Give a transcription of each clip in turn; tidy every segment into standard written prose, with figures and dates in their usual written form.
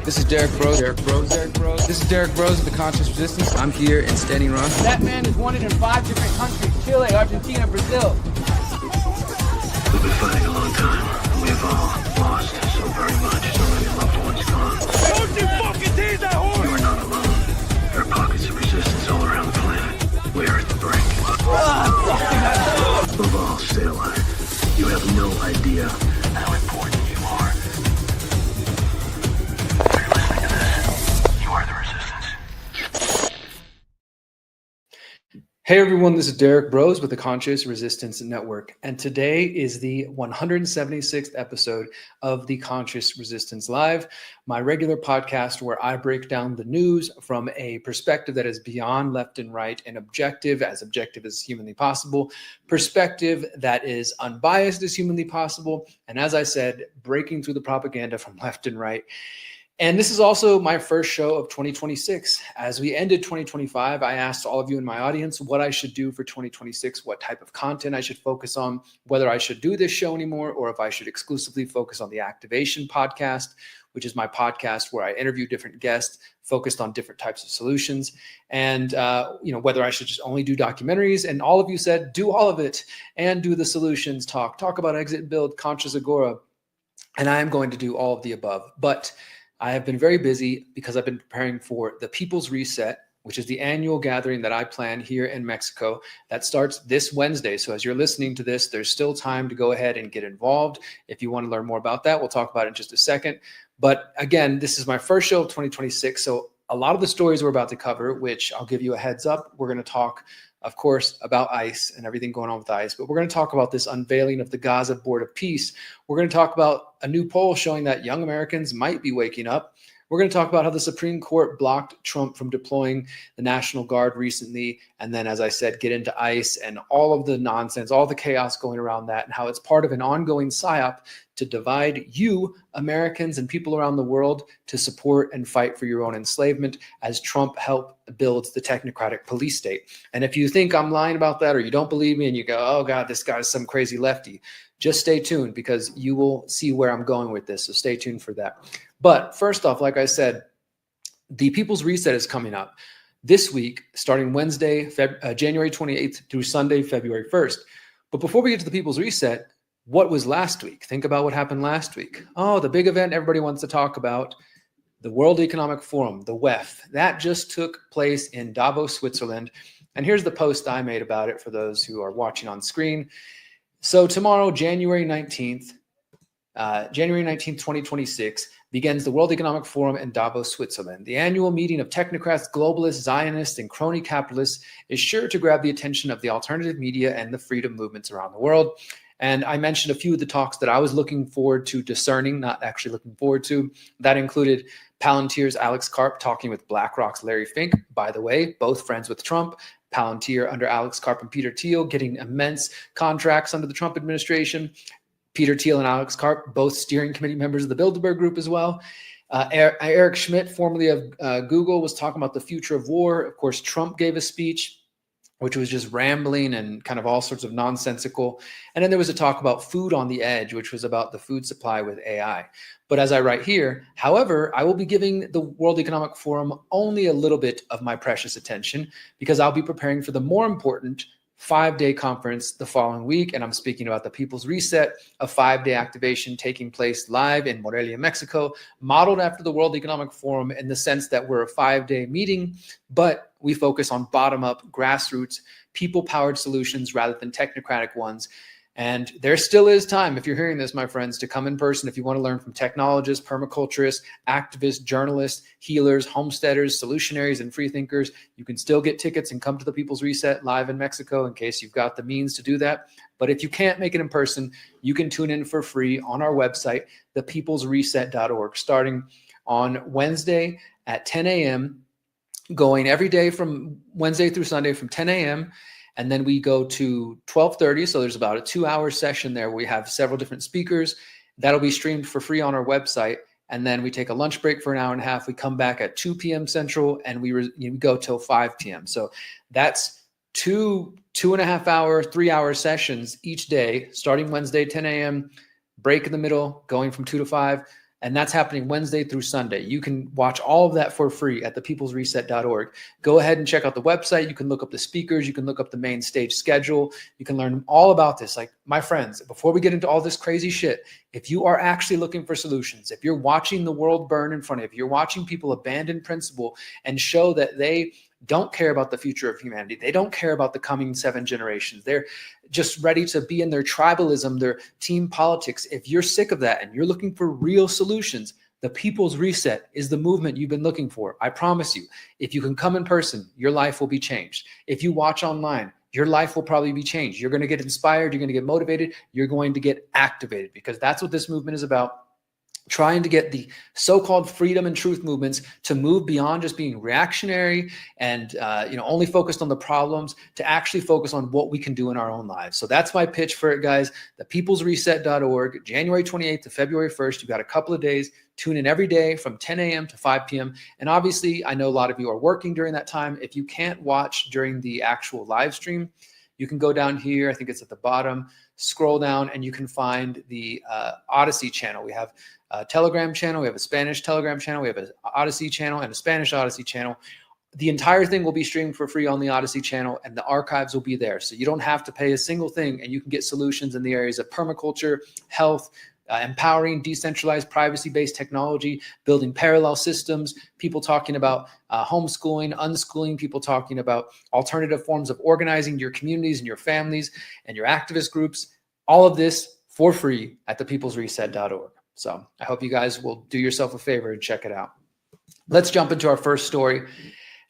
This is Derrick Broze. This is Derrick Broze of the Conscious Resistance. I'm here in Standing Rock. That man is wanted in 5 different countries: Chile, Argentina, Brazil. We've been fighting a long time. We've all lost so very much. So many loved ones gone. Don't you fucking tease that horse! You are not alone. There are pockets of resistance all around the planet. We are at the brink. Above all, stay alive. You have no idea how important you are. If you're listening to this, you are the resistance. Hey everyone, this is Derrick Broze with the Conscious Resistance Network, and today is the 176th episode of the Conscious Resistance Live, my regular podcast where I break down the news from a perspective that is beyond left and right and objective as humanly possible, perspective that is unbiased as humanly possible, and as I said, breaking through the propaganda from left and right. And this is also my first show of 2026. As we ended 2025, I asked all of you in my audience what I should do for 2026, what type of content I should focus on, whether I should do this show anymore, or if I should exclusively focus on the Activation podcast, which is my podcast where I interview different guests focused on different types of solutions, and whether I should just only do documentaries. And all of you said, do all of it and do the solutions talk about exit and build, Conscious Agora. And I am going to do all of the above. But I have been very busy because I've been preparing for the People's Reset, which is the annual gathering that I plan here in Mexico that starts this Wednesday. So as you're listening to this, there's still time to go ahead and get involved. If you want to learn more about that, we'll talk about it in just a second. But again, this is my first show of 2026. So a lot of the stories we're about to cover, which I'll give you a heads up, we're going to talk, of course, about ICE and everything going on with ICE, but we're going to talk about this unveiling of the Gaza Board of Peace. We're going to talk about a new poll showing that young Americans might be waking up. We're going to talk about how the Supreme Court blocked Trump from deploying the National Guard recently. And then, as I said, get into ICE and all of the nonsense, all the chaos going around that, and how it's part of an ongoing psyop to divide you, Americans, and people around the world to support and fight for your own enslavement as Trump builds the technocratic police state. And if you think I'm lying about that, or you don't believe me and you go, oh God, this guy's some crazy lefty, just stay tuned because you will see where I'm going with this. So stay tuned for that. But first off, like I said, the People's Reset is coming up this week, starting Wednesday, January 28th through Sunday, February 1st. But before we get to the People's Reset, what was last week? Think about what happened last week. Oh, the big event everybody wants to talk about, the World Economic Forum, the WEF. That just took place in Davos, Switzerland. And here's the post I made about it for those who are watching on screen. So tomorrow, January 19th, 2026, begins the World Economic Forum in Davos, Switzerland. The annual meeting of technocrats, globalists, Zionists, and crony capitalists is sure to grab the attention of the alternative media and the freedom movements around the world. And I mentioned a few of the talks that I was looking forward to discerning, not actually looking forward to. That included Palantir's Alex Karp talking with BlackRock's Larry Fink, by the way, both friends with Trump. Palantir under Alex Karp and Peter Thiel getting immense contracts under the Trump administration. Peter Thiel and Alex Karp, both steering committee members of the Bilderberg Group as well. Eric Schmidt, formerly of Google, was talking about the future of war. Of course, Trump gave a speech, which was just rambling and kind of all sorts of nonsensical. And then there was a talk about food on the edge, which was about the food supply with AI. But as I write here, however, I will be giving the World Economic Forum only a little bit of my precious attention because I'll be preparing for the more important 5-day conference the following week. And I'm speaking about the People's Reset, a 5-day activation taking place live in Morelia, Mexico, modeled after the World Economic Forum in the sense that we're a 5-day meeting, but we focus on bottom-up, grassroots, people-powered solutions rather than technocratic ones. And there still is time, if you're hearing this, my friends, to come in person if you want to learn from technologists, permaculturists, activists, journalists, healers, homesteaders, solutionaries, and freethinkers. You can still get tickets and come to the People's Reset live in Mexico in case you've got the means to do that. But if you can't make it in person, you can tune in for free on our website, thepeoplesreset.org, starting on Wednesday at 10 a.m., going every day from Wednesday through Sunday from 10 a.m., and then we go to 12:30. So there's about a 2-hour session there where we have several different speakers. That'll be streamed for free on our website. And then we take a lunch break for an hour and a half. We come back at 2 p.m. Central and we go till 5 p.m. So that's 2.5 hour, 3-hour sessions each day, starting Wednesday, 10 a.m., break in the middle, going from 2 to 5. And that's happening Wednesday through Sunday. You can watch all of that for free at thepeoplesreset.org. Go ahead and check out the website. You can look up the speakers. You can look up the main stage schedule. You can learn all about this. Like, my friends, before we get into all this crazy shit, if you are actually looking for solutions, if you're watching the world burn in front of you, if you're watching people abandon principle and show that they don't care about the future of humanity, they don't care about the coming 7 generations, they're just ready to be in their tribalism, their team politics. If you're sick of that and you're looking for real solutions, the People's Reset is the movement you've been looking for. I promise you, if you can come in person, your life will be changed. If you watch online, your life will probably be changed. You're going to get inspired. You're going to get motivated. You're going to get activated, because that's what this movement is about. Trying to get the so-called freedom and truth movements to move beyond just being reactionary and only focused on the problems, to actually focus on what we can do in our own lives. So that's my pitch for it, guys. Thepeoplesreset.org, January 28th to February 1st. You've got a couple of days. Tune in every day from 10 a.m. to 5 p.m. And obviously, I know a lot of you are working during that time. If you can't watch during the actual live stream, you can go down here. I think it's at the bottom. Scroll down and you can find the Odyssey channel. We have a Telegram channel. We have a Spanish Telegram channel. We have an Odyssey channel and a Spanish Odyssey channel. The entire thing will be streamed for free on the Odyssey channel, and the archives will be there. So you don't have to pay a single thing, and you can get solutions in the areas of permaculture, health, empowering decentralized privacy-based technology, building parallel systems, people talking about homeschooling, unschooling, people talking about alternative forms of organizing your communities and your families and your activist groups. All of this for free at thepeoplesreset.org. So I hope you guys will do yourself a favor and check it out. Let's jump into our first story.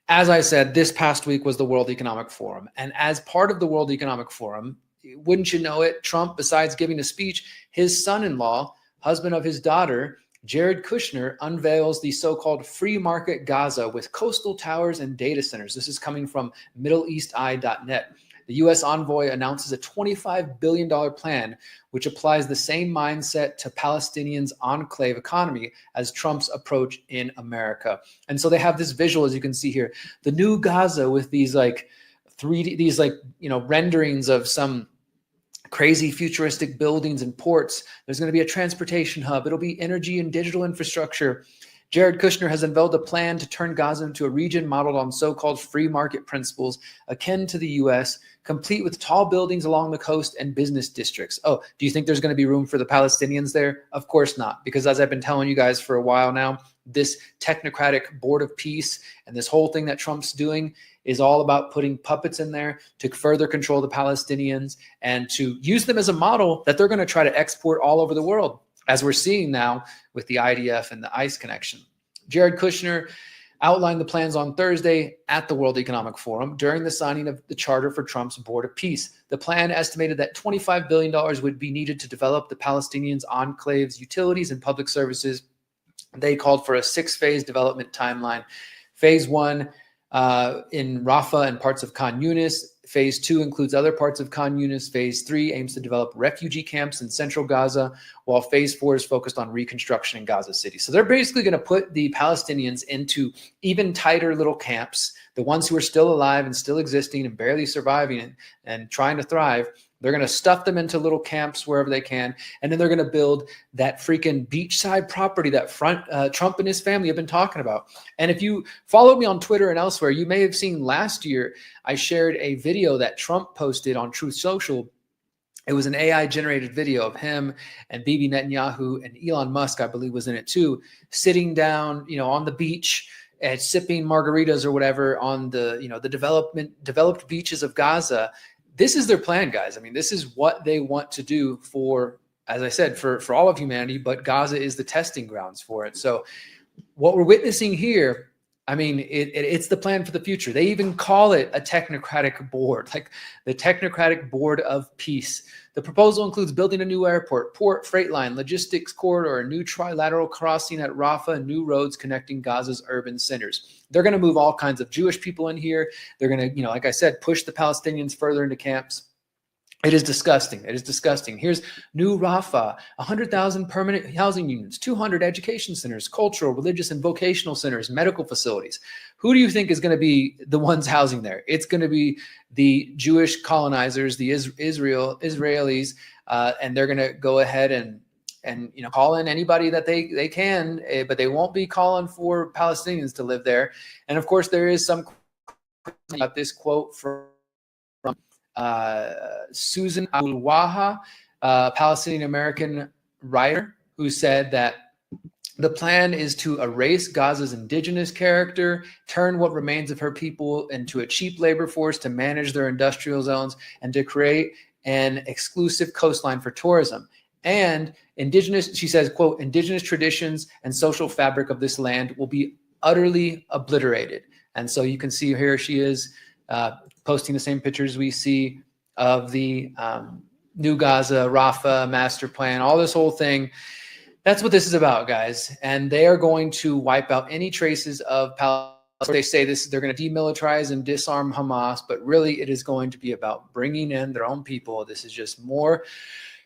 As I said, this past week was the World Economic Forum. And as part of the World Economic Forum, wouldn't you know it, Trump, besides giving a speech, his son-in-law, husband of his daughter, Jared Kushner, unveils the so-called free market Gaza with coastal towers and data centers. This is coming from MiddleEastEye.net. The U.S. envoy announces a $25 billion plan, which applies the same mindset to Palestinians' enclave economy as Trump's approach in America. And so they have this visual, as you can see here, the new Gaza with these like 3D, these like, renderings of some crazy futuristic buildings and ports. There's going to be a transportation hub. It'll be energy and digital infrastructure. Jared Kushner has unveiled a plan to turn Gaza into a region modeled on so-called free market principles akin to the U.S., complete with tall buildings along the coast and business districts. Oh, do you think there's going to be room for the Palestinians there? Of course not, because as I've been telling you guys for a while now, this technocratic board of peace and this whole thing that Trump's doing is all about putting puppets in there to further control the Palestinians and to use them as a model that they're going to try to export all over the world, as we're seeing now with the IDF and the ICE connection. Jared Kushner outlined the plans on Thursday at the World Economic Forum during the signing of the charter for Trump's Board of Peace. The plan estimated that $25 billion would be needed to develop the Palestinians' enclaves, utilities, and public services. They called for a 6-phase development timeline. Phase 1 in Rafah and parts of Khan Yunis. Phase 2 includes other parts of Khan Yunis. Phase 3 aims to develop refugee camps in central Gaza, while Phase 4 is focused on reconstruction in Gaza City. So they're basically going to put the Palestinians into even tighter little camps, the ones who are still alive and still existing and barely surviving and trying to thrive. They're going to stuff them into little camps wherever they can, and then they're going to build that freaking beachside property that Trump and his family have been talking about. And if you followed me on Twitter and elsewhere, you may have seen last year I shared a video that Trump posted on Truth Social. It was an AI-generated video of him and Bibi Netanyahu, and Elon Musk, I believe, was in it too, sitting down, on the beach and sipping margaritas or whatever on the, the developed beaches of Gaza. This is their plan, guys. I mean, this is what they want to do for, as I said, for all of humanity, but Gaza is the testing grounds for it. So what we're witnessing here, I mean, it's the plan for the future. They even call it a technocratic board, like the Technocratic Board of Peace. The proposal includes building a new airport, port, freight line, logistics corridor, a new trilateral crossing at Rafah, and new roads connecting Gaza's urban centers. They're going to move all kinds of Jewish people in here. They're going to, like I said, push the Palestinians further into camps. It is disgusting. It is disgusting. Here's New Rafah, 100,000 permanent housing units, 200 education centers, cultural, religious, and vocational centers, medical facilities. Who do you think is going to be the ones housing there? It's going to be the Jewish colonizers, the Israelis, and they're going to go ahead and and call in anybody that they can, but they won't be calling for Palestinians to live there. And of course, there is some about this quote from Susan Al-Waha, Palestinian American writer, who said that the plan is to erase Gaza's indigenous character, turn what remains of her people into a cheap labor force to manage their industrial zones, and to create an exclusive coastline for tourism. And she says, quote, indigenous traditions and social fabric of this land will be utterly obliterated. And so you can see here she is posting the same pictures we see of the New Gaza, Rafah master plan, all this whole thing. That's what this is about, guys. And they are going to wipe out any traces of Palestine. They say they're going to demilitarize and disarm Hamas, but really it is going to be about bringing in their own people. This is just more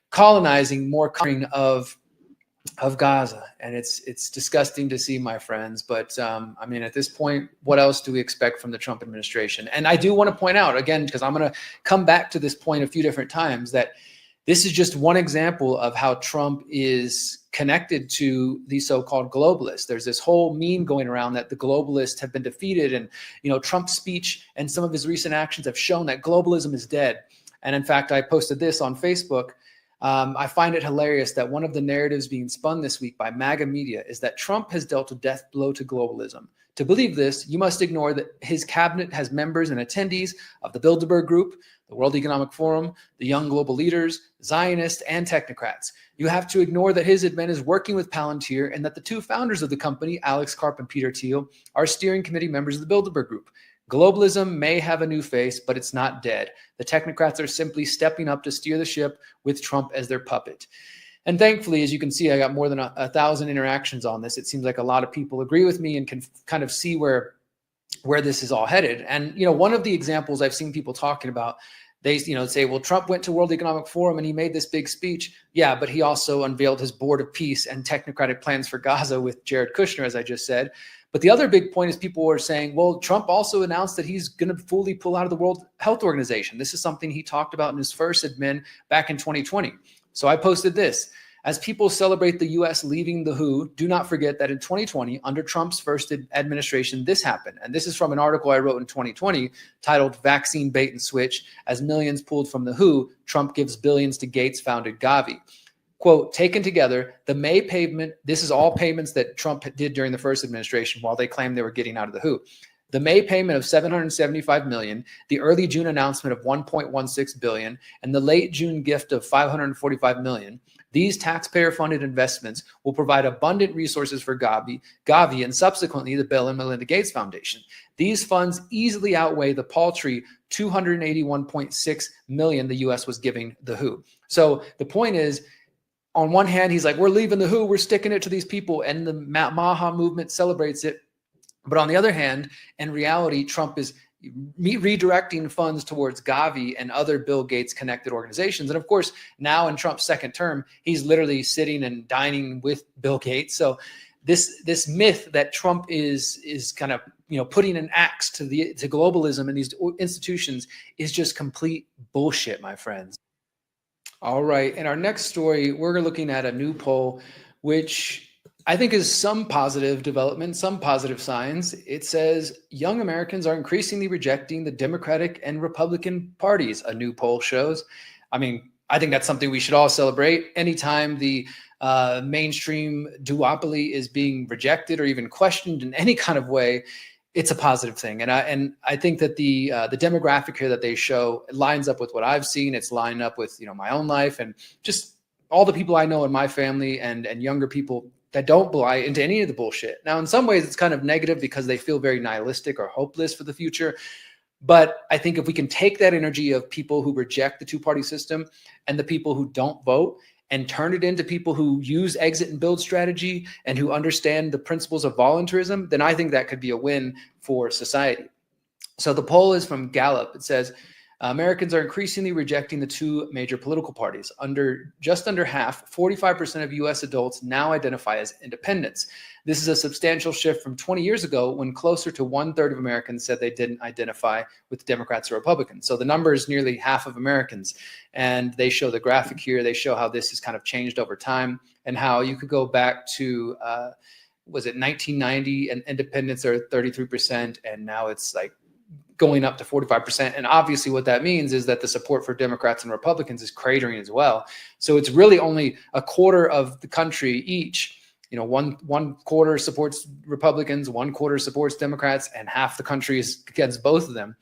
colonizing, more conquering of Gaza. And it's disgusting to see, my friends. But I mean, at this point, what else do we expect from the Trump administration? And I do want to point out, again, because I'm going to come back to this point a few different times, that this is just one example of how Trump is connected to the so-called globalists. There's this whole meme going around that the globalists have been defeated, and Trump's speech and some of his recent actions have shown that globalism is dead. And in fact, I posted this on Facebook. I find it hilarious that one of the narratives being spun this week by MAGA media is that Trump has dealt a death blow to globalism. To believe this, you must ignore that his cabinet has members and attendees of the Bilderberg Group, the World Economic Forum, the Young Global Leaders, Zionists, and Technocrats. You have to ignore that his admin is working with Palantir and that the two founders of the company, Alex Karp and Peter Thiel, are steering committee members of the Bilderberg Group. Globalism may have a new face, but it's not dead. The technocrats are simply stepping up to steer the ship with Trump as their puppet. And thankfully, as you can see, I got more than 1,000 interactions on this. It seems like a lot of people agree with me and can kind of see where this is all headed. And, one of the examples I've seen people talking about, they, say, well, Trump went to World Economic Forum and he made this big speech. Yeah, but he also unveiled his board of peace and technocratic plans for Gaza with Jared Kushner, as I just said. But the other big point is people were saying, well, Trump also announced that he's going to fully pull out of the World Health Organization. This is something he talked about in his first admin back in 2020. So I posted this. As people celebrate the U.S. leaving the WHO, do not forget that in 2020, under Trump's first administration, this happened. And this is from an article I wrote in 2020 titled Vaccine Bait and Switch. As millions pulled from the WHO, Trump gives billions to Gates-founded Gavi. Quote, taken together, the May payment, this is all payments that Trump did during the first administration while they claimed they were getting out of the WHO. The May payment of $775 million, the early June announcement of $1.16 billion, and the late June gift of $545 million. These taxpayer-funded investments will provide abundant resources for Gavi, and subsequently the Bill and Melinda Gates Foundation. These funds easily outweigh the paltry $281.6 million the U.S. was giving the WHO. So the point is, on one hand, he's like, we're leaving the WHO, we're sticking it to these people, and the Maha movement celebrates it. But on the other hand, in reality, Trump is redirecting funds towards Gavi and other Bill Gates connected organizations. And of course, now in Trump's second term, he's literally sitting and dining with Bill Gates. So this myth that Trump is kind of putting an axe to globalism and these institutions is just complete bullshit, my friends. All right, in our next story, we're looking at a new poll, which I think is some positive development, some positive signs. It says young Americans are increasingly rejecting the Democratic and Republican parties, a new poll shows. I mean, I think that's something we should all celebrate. Anytime the mainstream duopoly is being rejected or even questioned in any kind of way, it's a positive thing. And I think that the demographic here that they show lines up with what I've seen. It's lined up with my own life and just all the people I know in my family and younger people that don't buy into any of the bullshit. Now, in some ways, it's kind of negative because they feel very nihilistic or hopeless for the future. But I think if we can take that energy of people who reject the two-party system and the people who don't vote and turn it into people who use exit and build strategy and who understand the principles of voluntarism, then I think that could be a win for society. So the poll is from Gallup. It says, Americans are increasingly rejecting the two major political parties. Just under half, 45% of U.S. adults now identify as independents. This is a substantial shift from 20 years ago when closer to 1/3 of Americans said they didn't identify with Democrats or Republicans. So the number is nearly half of Americans. And they show the graphic here. They show how this has kind of changed over time and how you could go back to, was it 1990, and independents are 33%, and now it's like going up to 45%. And obviously what that means is that the support for Democrats and Republicans is cratering as well. So it's really only a quarter of the country each. One quarter supports Republicans, one quarter supports Democrats, and half the country is against both of them.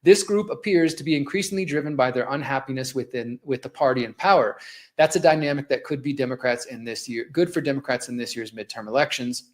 This group appears to be increasingly driven by their unhappiness with the party in power. That's a dynamic that could be good for Democrats in this year's midterm elections,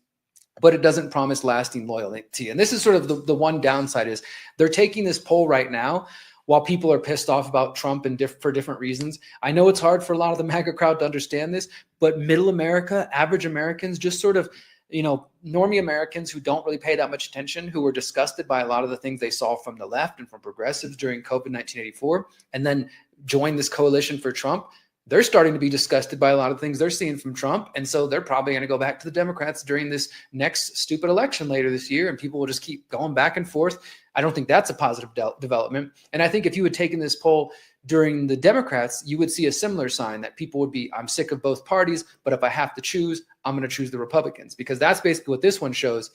but it doesn't promise lasting loyalty. And this is sort of the one downside is they're taking this poll right now while people are pissed off about Trump and for different reasons. I know it's hard for a lot of the MAGA crowd to understand this, but middle America, average Americans, just sort of, normie Americans who don't really pay that much attention, who were disgusted by a lot of the things they saw from the left and from progressives during COVID 1984, and then joined this coalition for Trump. They're starting to be disgusted by a lot of things they're seeing from Trump. And so they're probably going to go back to the Democrats during this next stupid election later this year. And people will just keep going back and forth. I don't think that's a positive development. And I think if you had taken this poll during the Democrats, you would see a similar sign that people would be, I'm sick of both parties, but if I have to choose, I'm going to choose the Republicans. Because that's basically what this one shows,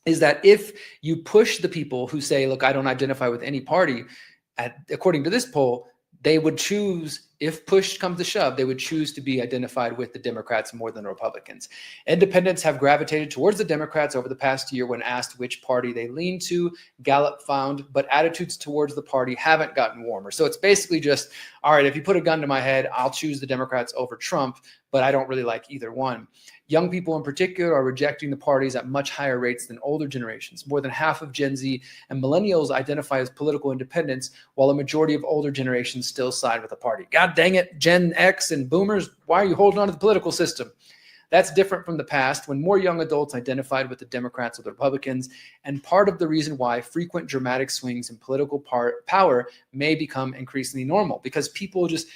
is that if you push the people who say, look, I don't identify with any party, according to this poll, they would choose, if push comes to shove, they would choose to be identified with the Democrats more than the Republicans. Independents have gravitated towards the Democrats over the past year when asked which party they lean to, Gallup found, but attitudes towards the party haven't gotten warmer. So it's basically just, all right, if you put a gun to my head, I'll choose the Democrats over Trump, but I don't really like either one. Young people in particular are rejecting the parties at much higher rates than older generations. More than half of Gen Z and millennials identify as political independents, while a majority of older generations still side with the party. God dang it, Gen X and boomers, why are you holding on to the political system? That's different from the past when more young adults identified with the Democrats or the Republicans, and part of the reason why frequent dramatic swings in political power may become increasingly normal, because people just,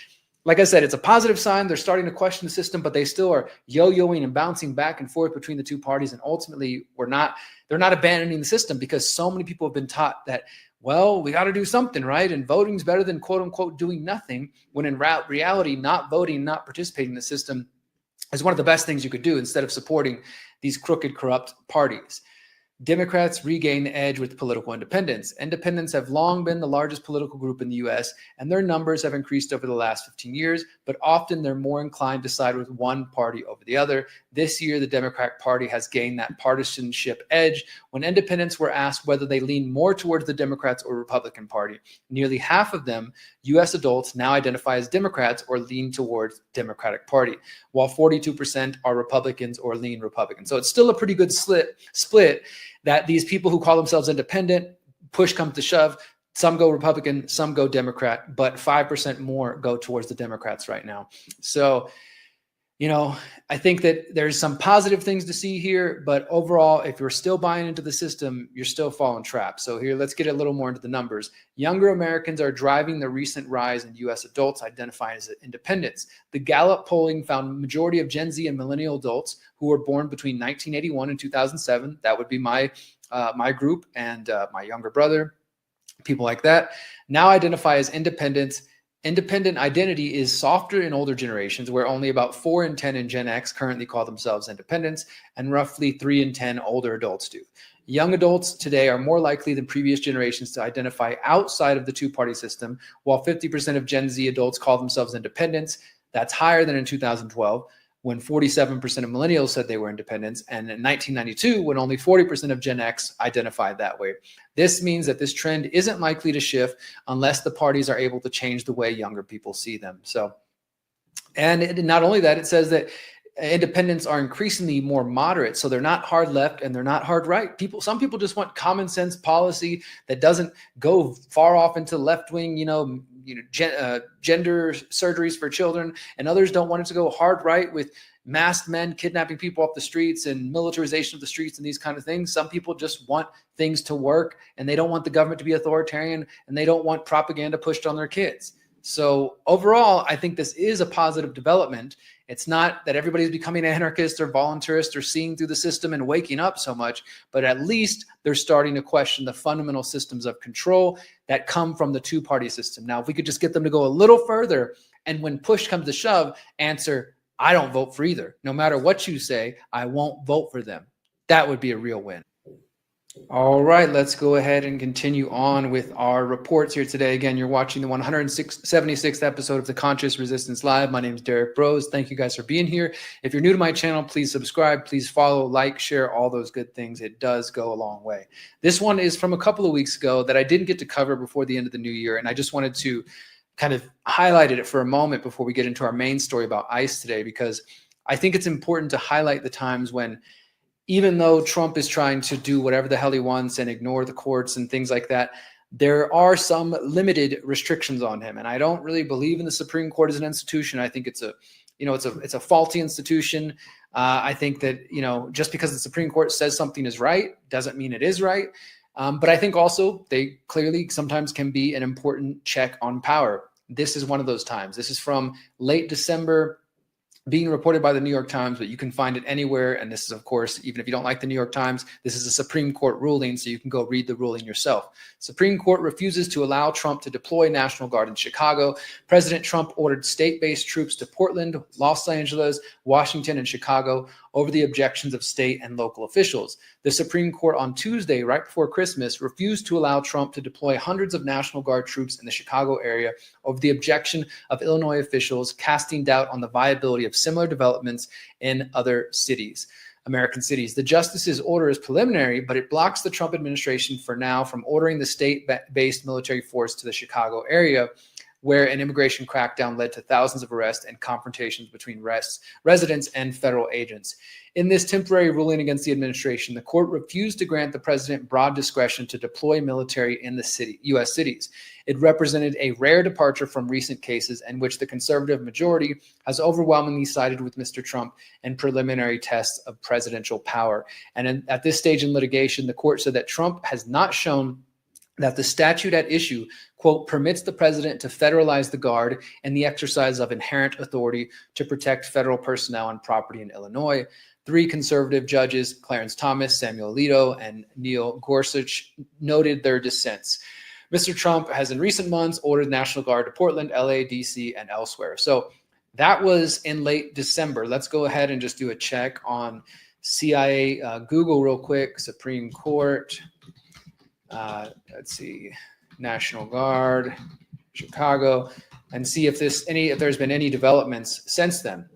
like I said, it's a positive sign. They're starting to question the system, but they still are yo-yoing and bouncing back and forth between the two parties. And ultimately, they're not abandoning the system, because so many people have been taught that, well, we got to do something, right? And voting's better than quote unquote doing nothing, when in reality, not voting, not participating in the system is one of the best things you could do instead of supporting these crooked, corrupt parties. Democrats regain the edge with political independents. Independents have long been the largest political group in the U.S., and their numbers have increased over the last 15 years, but often they're more inclined to side with one party over the other. This year, the Democratic Party has gained that partisanship edge. When independents were asked whether they lean more towards the Democrats or Republican Party, nearly half of them, U.S. adults, now identify as Democrats or lean towards Democratic Party, while 42% are Republicans or lean Republican. So it's still a pretty good split that these people who call themselves independent, push comes to shove, some go Republican, some go Democrat, but 5% more go towards the Democrats right now. So, I think that there's some positive things to see here, but overall, if you're still buying into the system, you're still falling trapped. So here, let's get a little more into the numbers. Younger Americans are driving the recent rise in U.S. adults identifying as independents. The Gallup polling found majority of Gen Z and millennial adults who were born between 1981 and 2007, that would be my group and my younger brother, people like that, now identify as independents. Independent identity is softer in older generations, where only about 4 in 10 in Gen X currently call themselves independents, and roughly 3 in 10 older adults do. Young adults today are more likely than previous generations to identify outside of the two-party system, while 50% of Gen Z adults call themselves independents. That's higher than in 2012, when 47% of millennials said they were independents, and in 1992, when only 40% of Gen X identified that way. This means that this trend isn't likely to shift unless the parties are able to change the way younger people see them. And not only that, it says that independents are increasingly more moderate, so they're not hard left and they're not hard right. Some people just want common sense policy that doesn't go far off into left wing, gender surgeries for children, and others don't want it to go hard right with masked men kidnapping people off the streets and militarization of the streets and these kind of things. Some people just want things to work, and they don't want the government to be authoritarian, and they don't want propaganda pushed on their kids. So overall, I think this is a positive development. It's not that everybody's becoming anarchist or voluntarist or seeing through the system and waking up so much, but at least they're starting to question the fundamental systems of control that come from the two-party system. Now, if we could just get them to go a little further, and when push comes to shove, answer, I don't vote for either. No matter what you say, I won't vote for them. That would be a real win. All right, let's go ahead and continue on with our reports here today. Again, you're watching the 176th episode of the Conscious Resistance Live. My name is Derrick Broze. Thank you guys for being here. If you're new to my channel, please subscribe, please follow, like, share, all those good things. It does go a long way. This one is from a couple of weeks ago that I didn't get to cover before the end of the new year, and I just wanted to kind of highlight it for a moment before we get into our main story about ICE today, because I think it's important to highlight the times when, even though Trump is trying to do whatever the hell he wants and ignore the courts and things like that, there are some limited restrictions on him. And I don't really believe in the Supreme Court as an institution. I think it's a faulty institution. I think that, just because the Supreme Court says something is right doesn't mean it is right. But I think also they clearly sometimes can be an important check on power. This is one of those times. This is from late December, being reported by the New York Times, but you can find it anywhere. And this is, of course, even if you don't like the New York Times, this is a Supreme Court ruling, so you can go read the ruling yourself. Supreme Court refuses to allow Trump to deploy National Guard in Chicago. President Trump ordered state-based troops to Portland, Los Angeles, Washington, and Chicago over the objections of state and local officials. The Supreme Court on Tuesday, right before Christmas, refused to allow Trump to deploy hundreds of National Guard troops in the Chicago area over the objection of Illinois officials, casting doubt on the viability of similar developments in other cities, American cities. The justice's order is preliminary, but it blocks the Trump administration for now from ordering the state-based military force to the Chicago area, where an immigration crackdown led to thousands of arrests and confrontations between residents and federal agents. In this temporary ruling against the administration, the court refused to grant the president broad discretion to deploy military in the U.S. cities. It represented a rare departure from recent cases in which the conservative majority has overwhelmingly sided with Mr. Trump in preliminary tests of presidential power. And at this stage in litigation, the court said that Trump has not shown that the statute at issue, quote, permits the president to federalize the Guard and the exercise of inherent authority to protect federal personnel and property in Illinois. 3 conservative judges, Clarence Thomas, Samuel Alito, and Neil Gorsuch, noted their dissents. Mr. Trump has in recent months ordered National Guard to Portland, LA, DC, and elsewhere. So that was in late December. Let's go ahead and just do a check on CIA Google real quick. Supreme Court. Let's see, National Guard, Chicago, and see if there's been any developments since then.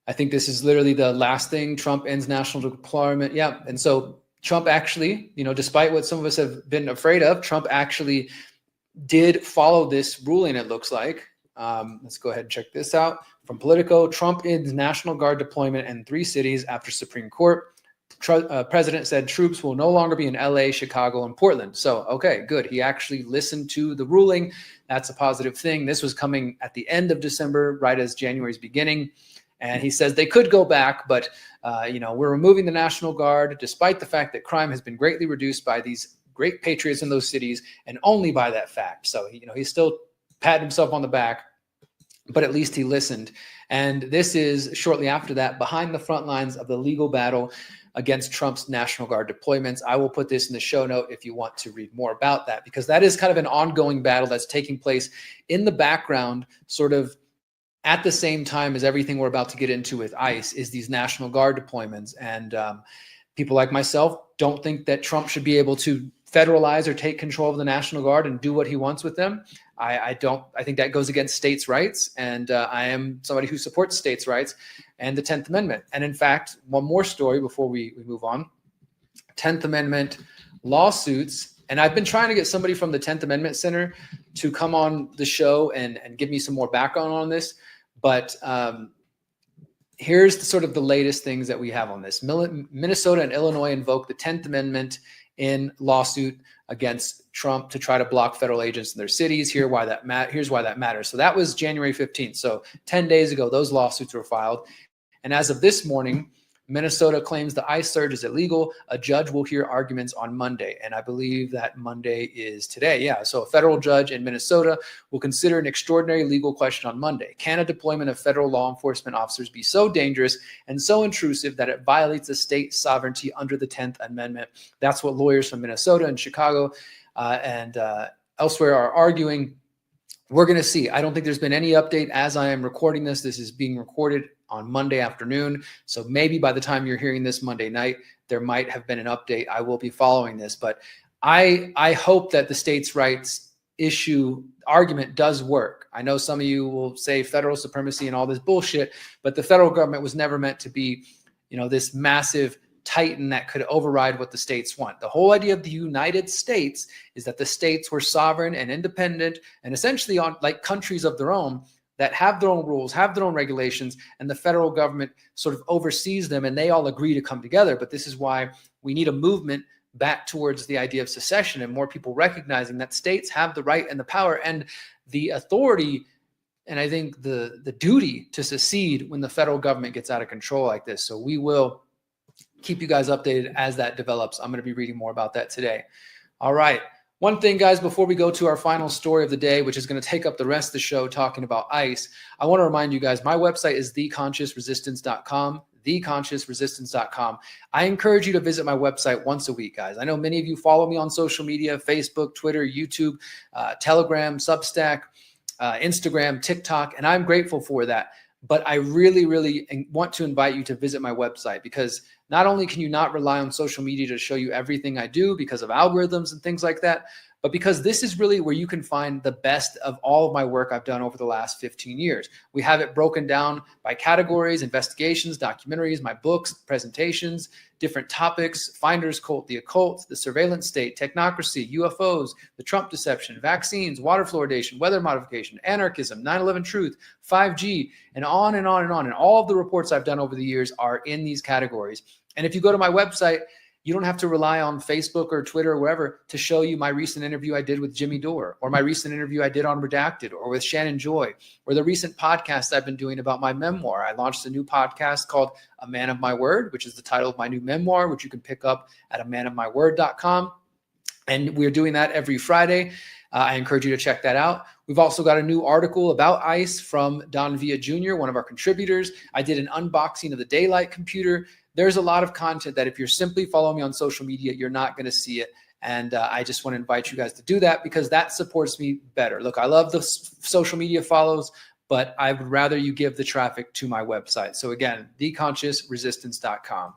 I think this is literally the last thing. Trump ends national deployment. Yeah, and so Trump actually, despite what some of us have been afraid of, Trump actually did follow this ruling, it looks like. Let's go ahead and check this out. From Politico, Trump ends National Guard deployment in 3 cities after Supreme Court. President said troops will no longer be in LA, Chicago, and Portland. So, okay, good. He actually listened to the ruling. That's a positive thing. This was coming at the end of December, right as January's beginning. And he says they could go back, but, we're removing the National Guard despite the fact that crime has been greatly reduced by these great patriots in those cities, and only by that fact. So, he's still patting himself on the back, but at least he listened. And this is shortly after that, behind the front lines of the legal battle against Trump's National Guard deployments. I will put this in the show note if you want to read more about that, because that is kind of an ongoing battle that's taking place in the background, sort of at the same time as everything we're about to get into with ICE, is these National Guard deployments. And people like myself don't think that Trump should be able to federalize or take control of the National Guard and do what he wants with them. I think that goes against states' rights. And I am somebody who supports states' rights and the 10th Amendment. And in fact, one more story before we move on. 10th Amendment lawsuits. And I've been trying to get somebody from the 10th Amendment Center to come on the show and give me some more background on this. But here's sort of the latest things that we have on this. Minnesota and Illinois invoke the 10th Amendment in lawsuit against Trump to try to block federal agents in their cities. Here's why that matters. So that was January 15th. So 10 days ago, those lawsuits were filed. And as of this morning, Minnesota claims the ICE surge is illegal. A judge will hear arguments on Monday. And I believe that Monday is today. Yeah. So a federal judge in Minnesota will consider an extraordinary legal question on Monday. Can a deployment of federal law enforcement officers be so dangerous and so intrusive that it violates the state sovereignty under the 10th Amendment? That's what lawyers from Minnesota and Chicago and elsewhere are arguing. We're going to see. I don't think there's been any update as I am recording this. This is being recorded on Monday afternoon. So maybe by the time you're hearing this Monday night, there might have been an update. I will be following this, but I hope that the states' rights issue argument does work. I know some of you will say federal supremacy and all this bullshit, but the federal government was never meant to be, this massive titan that could override what the states want. The whole idea of the United States is that the states were sovereign and independent and essentially on like countries of their own that have their own rules, have their own regulations, and the federal government sort of oversees them and they all agree to come together. But this is why we need a movement back towards the idea of secession and more people recognizing that states have the right and the power and the authority and I think the duty to secede when the federal government gets out of control like this. So we will keep you guys updated as that develops. I'm going to be reading more about that today. All right. One thing, guys, before we go to our final story of the day, which is going to take up the rest of the show talking about ICE, I want to remind you guys, my website is theconsciousresistance.com, theconsciousresistance.com. I encourage you to visit my website once a week, guys. I know many of you follow me on social media, Facebook, Twitter, YouTube, Telegram, Substack, Instagram, TikTok, and I'm grateful for that. But I really, really want to invite you to visit my website because not only can you not rely on social media to show you everything I do because of algorithms and things like that, but because this is really where you can find the best of all of my work I've done over the last 15 years. We have it broken down by categories, investigations, documentaries, my books, presentations, different topics, Finder's Cult, the occult, the surveillance state, technocracy, UFOs, the Trump deception, vaccines, water fluoridation, weather modification, anarchism, 9/11 truth, 5G, and on and on and on. And all of the reports I've done over the years are in these categories. And if you go to my website, you don't have to rely on Facebook or Twitter or wherever to show you my recent interview I did with Jimmy Dore, or my recent interview I did on Redacted, or with Shannon Joy, or the recent podcast I've been doing about my memoir. I launched a new podcast called A Man of My Word, which is the title of my new memoir, which you can pick up at amanofmyword.com. And we're doing that every Friday. I encourage you to check that out. We've also got a new article about ICE from Don Villa Jr., one of our contributors. I did an unboxing of the Daylight computer. There's a lot of content that if you're simply following me on social media, you're not going to see it. And I just want to invite you guys to do that because that supports me better. Look, I love the social media follows, but I would rather you give the traffic to my website. So again, theconsciousresistance.com.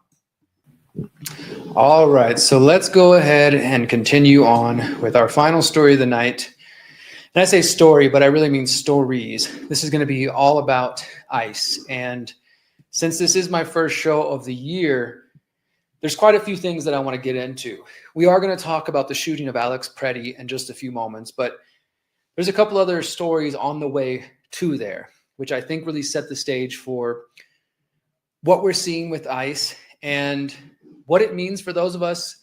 All right, so let's go ahead and continue on with our final story of the night. And I say story, but I really mean stories. This is going to be all about ICE. And since this is my first show of the year, there's quite a few things that I want to get into. We are going to talk about the shooting of Alex Preddy in just a few moments, but there's a couple other stories on the way to there, which I think really set the stage for what we're seeing with ICE and what it means for those of us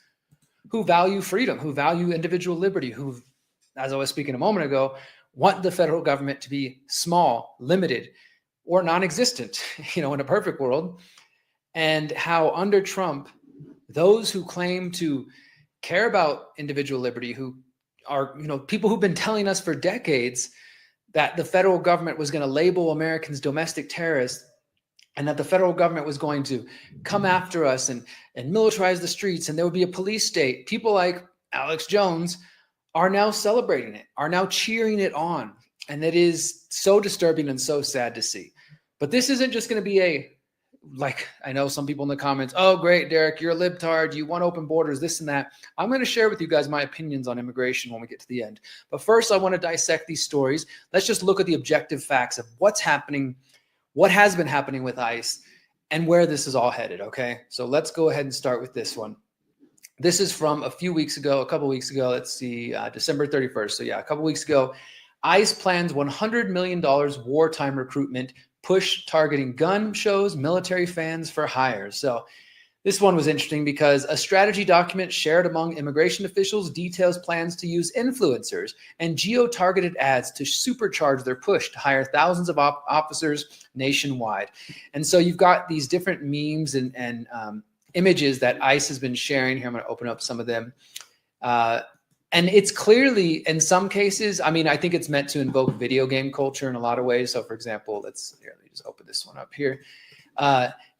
who value freedom, who value individual liberty, who, as I was speaking a moment ago, want the federal government to be small, limited, or non-existent, in a perfect world. And how under Trump, those who claim to care about individual liberty, who are, people who've been telling us for decades that the federal government was going to label Americans domestic terrorists, and that the federal government was going to come after us and militarize the streets, and there would be a police state. People like Alex Jones are now celebrating it, are now cheering it on. And it is so disturbing and so sad to see. But this isn't just going to be I know some people in the comments, oh, great, Derrick, you're a libtard, you want open borders, this and that. I'm going to share with you guys my opinions on immigration when we get to the end. But first, I want to dissect these stories. Let's just look at the objective facts of what's happening, what has been happening with ICE, and where this is all headed, okay? So let's go ahead and start with this one. This is from a couple weeks ago, let's see, December 31st. So yeah, a couple weeks ago, ICE plans $100 million wartime recruitment push targeting gun shows, military fans for hire. So this one was interesting because a strategy document shared among immigration officials details plans to use influencers and geo-targeted ads to supercharge their push to hire thousands of officers nationwide. And so you've got these different memes and images that ICE has been sharing. Here, I'm going to open up some of them. And it's clearly, in some cases, I mean, I think it's meant to invoke video game culture in a lot of ways. So, for example, let me just open this one up here.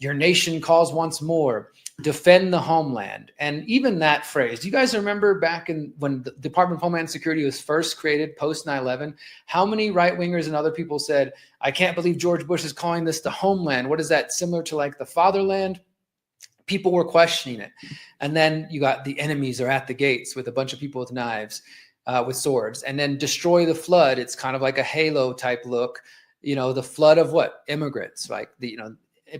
Your nation calls once more, defend the homeland. And even that phrase, do you guys remember back when the Department of Homeland Security was first created post 9/11, how many right-wingers and other people said, I can't believe George Bush is calling this the homeland. What is that, similar to like the fatherland? People were questioning it. And then you got the enemies are at the gates with a bunch of people with knives, with swords, and then destroy the flood. It's kind of like a Halo type look, the flood of what? Immigrants, like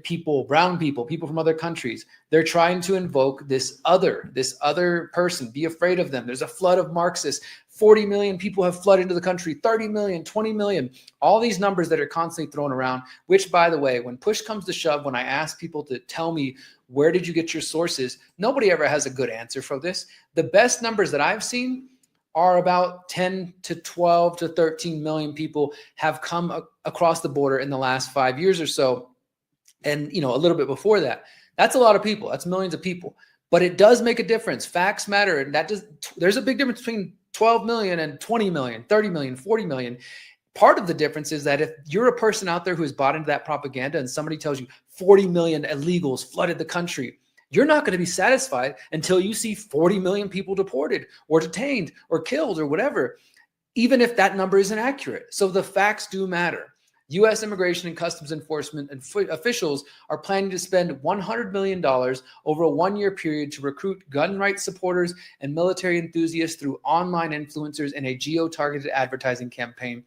people, brown people from other countries. They're trying to invoke this other person, be afraid of them. There's a flood of Marxists. 40 million people have flooded into the country, 30 million, 20 million, all these numbers that are constantly thrown around, which, by the way, when push comes to shove, when I ask people to tell me, where did you get your sources? Nobody ever has a good answer for this. The best numbers that I've seen are about 10 to 12 to 13 million people have come across the border in the last 5 years or so. And, a little bit before that. That's a lot of people. That's millions of people. But it does make a difference. Facts matter. And there's a big difference between 12 million and 20 million, 30 million, 40 million. Part of the difference is that if you're a person out there who has bought into that propaganda and somebody tells you 40 million illegals flooded the country, you're not going to be satisfied until you see 40 million people deported or detained or killed or whatever, even if that number isn't accurate. So the facts do matter. U.S. Immigration and Customs Enforcement officials are planning to spend $100 million over a one-year period to recruit gun rights supporters and military enthusiasts through online influencers in a geo-targeted advertising campaign,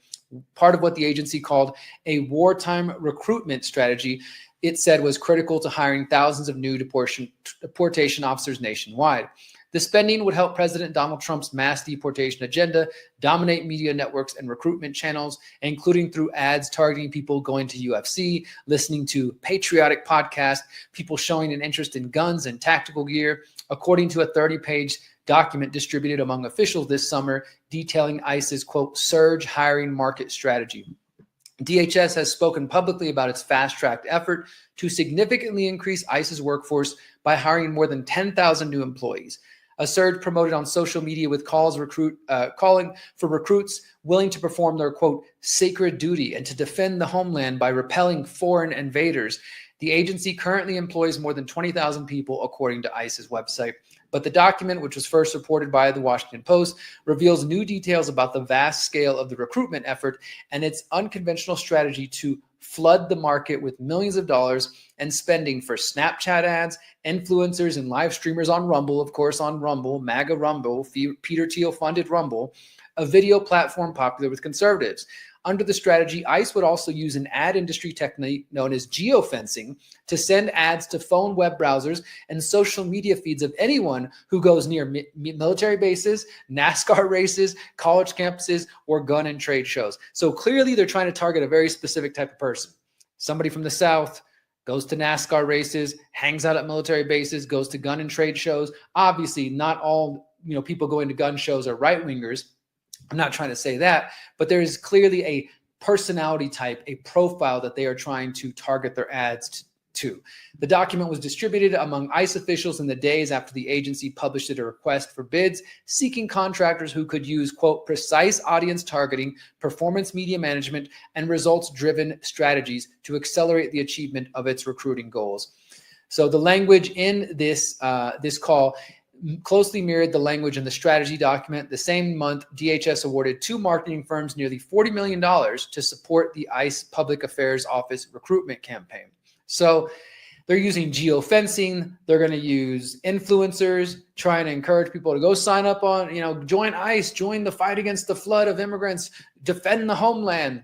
part of what the agency called a wartime recruitment strategy. It said was critical to hiring thousands of new deportation officers nationwide. The spending would help President Donald Trump's mass deportation agenda dominate media networks and recruitment channels, including through ads targeting people going to UFC, listening to patriotic podcasts, people showing an interest in guns and tactical gear, according to a 30-page document distributed among officials this summer detailing ICE's, quote, surge hiring market strategy. DHS has spoken publicly about its fast-tracked effort to significantly increase ICE's workforce by hiring more than 10,000 new employees. A surge promoted on social media with calling for recruits willing to perform their, quote, sacred duty and to defend the homeland by repelling foreign invaders. The agency currently employs more than 20,000 people, according to ICE's website. But the document, which was first reported by the Washington Post, reveals new details about the vast scale of the recruitment effort and its unconventional strategy to flood the market with millions of dollars and spending for Snapchat ads, influencers, and live streamers on Rumble, of course, on Rumble, MAGA Rumble, Peter Thiel-funded Rumble, a video platform popular with conservatives. Under the strategy, ICE would also use an ad industry technique known as geofencing to send ads to phone web browsers and social media feeds of anyone who goes near military bases, NASCAR races, college campuses, or gun and trade shows. So clearly they're trying to target a very specific type of person. Somebody from the South goes to NASCAR races, hangs out at military bases, goes to gun and trade shows. Obviously, not all people going to gun shows are right-wingers. I'm not trying to say that, but there is clearly a personality type, a profile that they are trying to target their ads to. The document was distributed among ICE officials in the days after the agency published a request for bids seeking contractors who could use, quote, precise audience targeting, performance media management, and results-driven strategies to accelerate the achievement of its recruiting goals. So the language in this call closely mirrored the language in the strategy document. The same month, DHS awarded 2 marketing firms nearly $40 million to support the ICE Public Affairs Office recruitment campaign. So they're using geofencing. They're going to use influencers, trying to encourage people to go sign up on, join ICE, join the fight against the flood of immigrants, defend the homeland.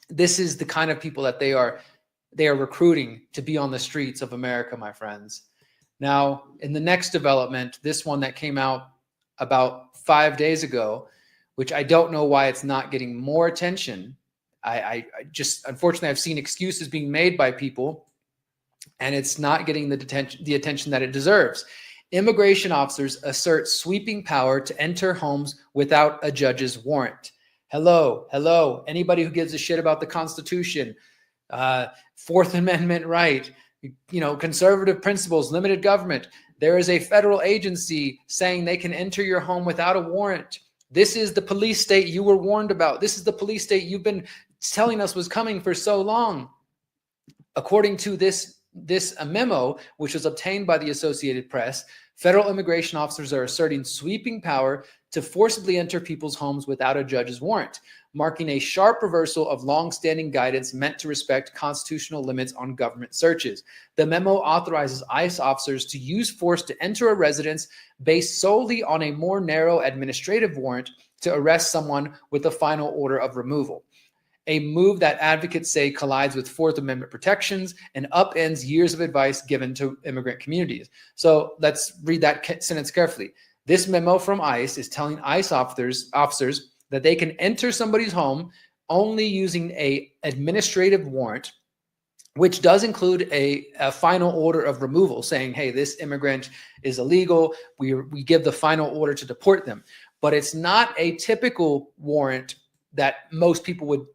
This is the kind of people that they are recruiting to be on the streets of America, my friends. Now, in the next development, this one that came out about 5 days ago, which I don't know why it's not getting more attention, I just, unfortunately, I've seen excuses being made by people, and it's not getting the attention that it deserves. Immigration officers assert sweeping power to enter homes without a judge's warrant. Hello. Anybody who gives a shit about the Constitution, Fourth Amendment right, conservative principles, limited government. There is a federal agency saying they can enter your home without a warrant. This is the police state you were warned about. This is the police state you've been telling us was coming for so long. According to this memo, which was obtained by the Associated Press, federal immigration officers are asserting sweeping power to forcibly enter people's homes without a judge's warrant, marking a sharp reversal of long-standing guidance meant to respect constitutional limits on government searches. The memo authorizes ICE officers to use force to enter a residence based solely on a more narrow administrative warrant to arrest someone with a final order of removal. A move that advocates say collides with Fourth Amendment protections and upends years of advice given to immigrant communities. So let's read that sentence carefully. This memo from ICE is telling ICE officers that they can enter somebody's home only using an administrative warrant, which does include a final order of removal, saying, hey, this immigrant is illegal. We give the final order to deport them. But it's not a typical warrant that most people would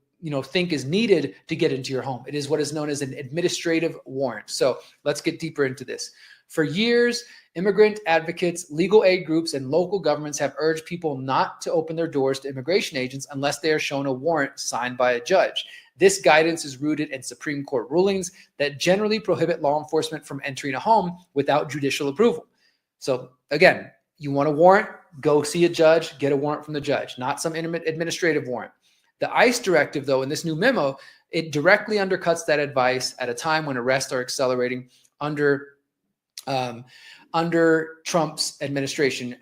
think is needed to get into your home. It is what is known as an administrative warrant. So let's get deeper into this. For years, immigrant advocates, legal aid groups, and local governments have urged people not to open their doors to immigration agents unless they are shown a warrant signed by a judge. This guidance is rooted in Supreme Court rulings that generally prohibit law enforcement from entering a home without judicial approval. So again, you want a warrant, go see a judge, get a warrant from the judge, not some administrative warrant. The ICE directive, though, in this new memo, it directly undercuts that advice at a time when arrests are accelerating under Trump's administration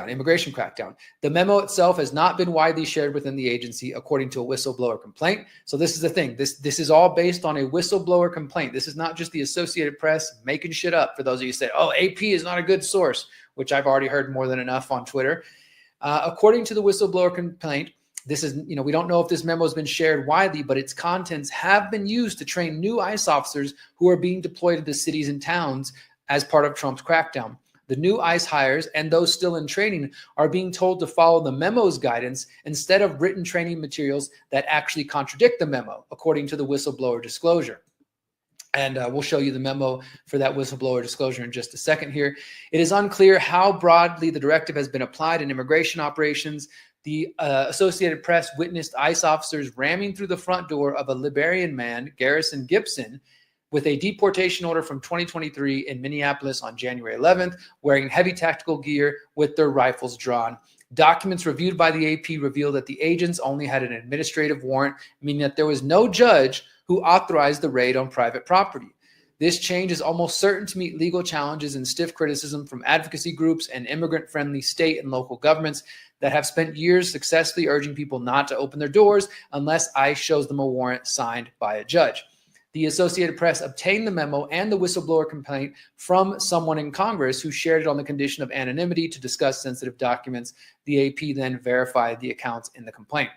immigration crackdown. The memo itself has not been widely shared within the agency, according to a whistleblower complaint. So this is the thing. This is all based on a whistleblower complaint. This is not just the Associated Press making shit up. For those of you who say, oh, AP is not a good source, which I've already heard more than enough on Twitter. According to the whistleblower complaint, this is, we don't know if this memo has been shared widely, but its contents have been used to train new ICE officers who are being deployed to the cities and towns as part of Trump's crackdown. The new ICE hires and those still in training are being told to follow the memo's guidance instead of written training materials that actually contradict the memo, according to the whistleblower disclosure. And we'll show you the memo for that whistleblower disclosure in just a second here. It is unclear how broadly the directive has been applied in immigration operations. The Associated Press witnessed ICE officers ramming through the front door of a Liberian man, Garrison Gibson, with a deportation order from 2023 in Minneapolis on January 11th, wearing heavy tactical gear with their rifles drawn. Documents reviewed by the AP reveal that the agents only had an administrative warrant, meaning that there was no judge who authorized the raid on private property. This change is almost certain to meet legal challenges and stiff criticism from advocacy groups and immigrant-friendly state and local governments that have spent years successfully urging people not to open their doors unless ICE shows them a warrant signed by a judge. The Associated Press obtained the memo and the whistleblower complaint from someone in Congress who shared it on the condition of anonymity to discuss sensitive documents. The AP then verified the accounts in the complaint.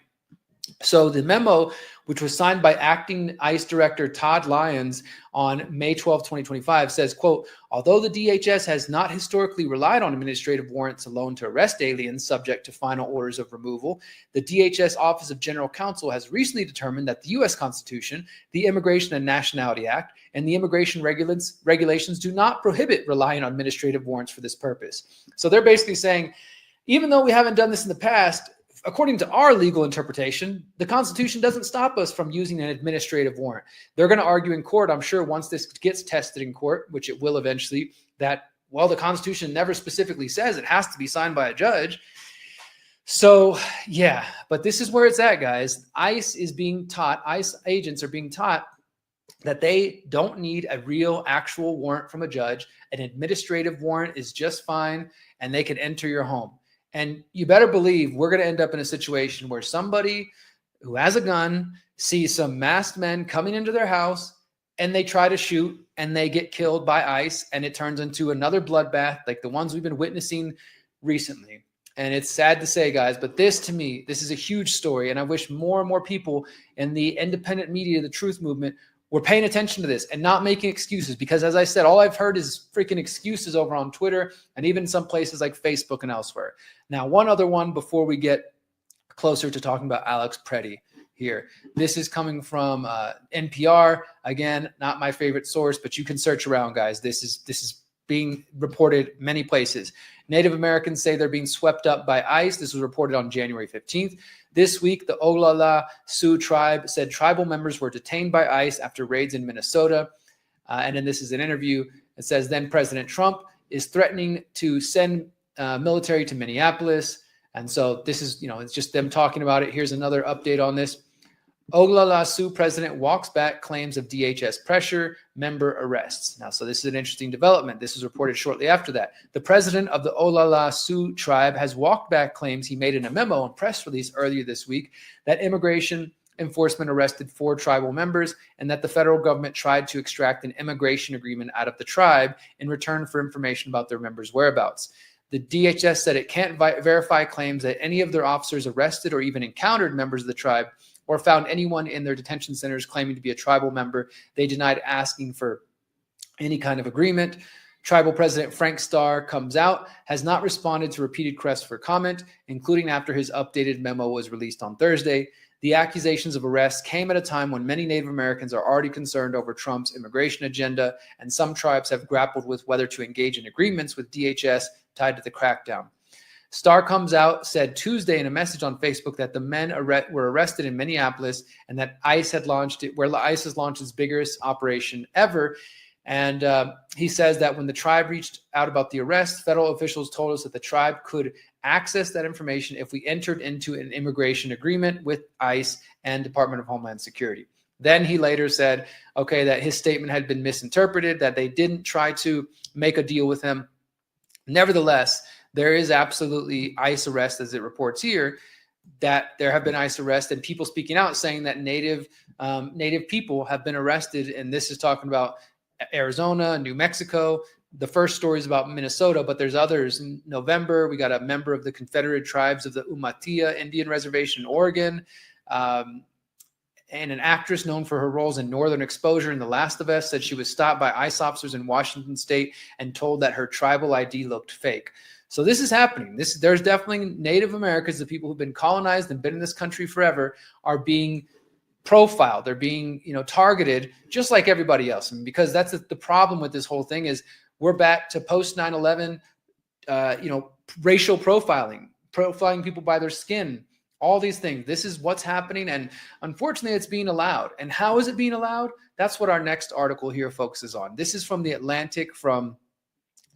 So the memo, which was signed by acting ICE Director Todd Lyons on May 12, 2025, says, quote, although the DHS has not historically relied on administrative warrants alone to arrest aliens subject to final orders of removal, the DHS Office of General Counsel has recently determined that the U.S. Constitution, the Immigration and Nationality Act, and the immigration regulations do not prohibit relying on administrative warrants for this purpose. So they're basically saying, even though we haven't done this in the past, according to our legal interpretation, the Constitution doesn't stop us from using an administrative warrant. They're going to argue in court, I'm sure, once this gets tested in court, which it will eventually, that, well, the Constitution never specifically says it has to be signed by a judge. So, yeah, but this is where it's at, guys. ICE agents are being taught that they don't need a real actual warrant from a judge. An administrative warrant is just fine, and they can enter your home. And you better believe we're going to end up in a situation where somebody who has a gun sees some masked men coming into their house and they try to shoot and they get killed by ICE, and it turns into another bloodbath like the ones we've been witnessing recently. And it's sad to say, guys, but this, to me, this is a huge story. And I wish more and more people in the independent media, the truth movement, were paying attention to this and not making excuses. Because as I said, all I've heard is freaking excuses over on Twitter and even some places like Facebook and elsewhere. Now, one other one before we get closer to talking about Alex Preddy here. This is coming from NPR. Again, not my favorite source, but you can search around, guys. This is being reported many places. Native Americans say they're being swept up by ICE. This was reported on January 15th. This week, the Oglala Sioux tribe said tribal members were detained by ICE after raids in Minnesota. And then this is an interview. It says, then President Trump is threatening to send military to Minneapolis. And so this is, it's just them talking about it. Here's another update on this. Oglala Sioux president walks back claims of DHS pressure, member arrests. Now, so this is an interesting development. This was reported shortly after that. The president of the Oglala Sioux tribe has walked back claims he made in a memo and press release earlier this week that immigration enforcement arrested 4 tribal members and that the federal government tried to extract an immigration agreement out of the tribe in return for information about their members' whereabouts. The DHS said it can't verify claims that any of their officers arrested or even encountered members of the tribe or found anyone in their detention centers claiming to be a tribal member. They denied asking for any kind of agreement. Tribal President Frank Starr comes out, has not responded to repeated requests for comment, including after his updated memo was released on Thursday. The accusations of arrest came at a time when many Native Americans are already concerned over Trump's immigration agenda, and some tribes have grappled with whether to engage in agreements with DHS tied to the crackdown. Starr comes out, said Tuesday in a message on Facebook that the men were arrested in Minneapolis and that ICE had launched it, where ICE has launched its biggest operation ever. And he says that when the tribe reached out about the arrest, federal officials told us that the tribe could access that information if we entered into an immigration agreement with ICE and Department of Homeland Security. Then he later said, okay, that his statement had been misinterpreted, that they didn't try to make a deal with him. Nevertheless, there is absolutely ICE arrest, as it reports here, that there have been ICE arrests and people speaking out saying that Native people have been arrested. And this is talking about Arizona, New Mexico. The first story is about Minnesota, but there's others. In November, we got a member of the Confederate Tribes of the Umatilla Indian Reservation in Oregon, and an actress known for her roles in Northern Exposure in The Last of Us said she was stopped by ICE officers in Washington State and told that her tribal ID looked fake. So this is happening. There's definitely Native Americans, the people who've been colonized and been in this country forever, are being profiled. They're being, targeted just like everybody else. And because that's the problem with this whole thing is we're back to post 9/11, racial profiling people by their skin, all these things. This is what's happening. And unfortunately, it's being allowed. And how is it being allowed? That's what our next article here focuses on. This is from The Atlantic from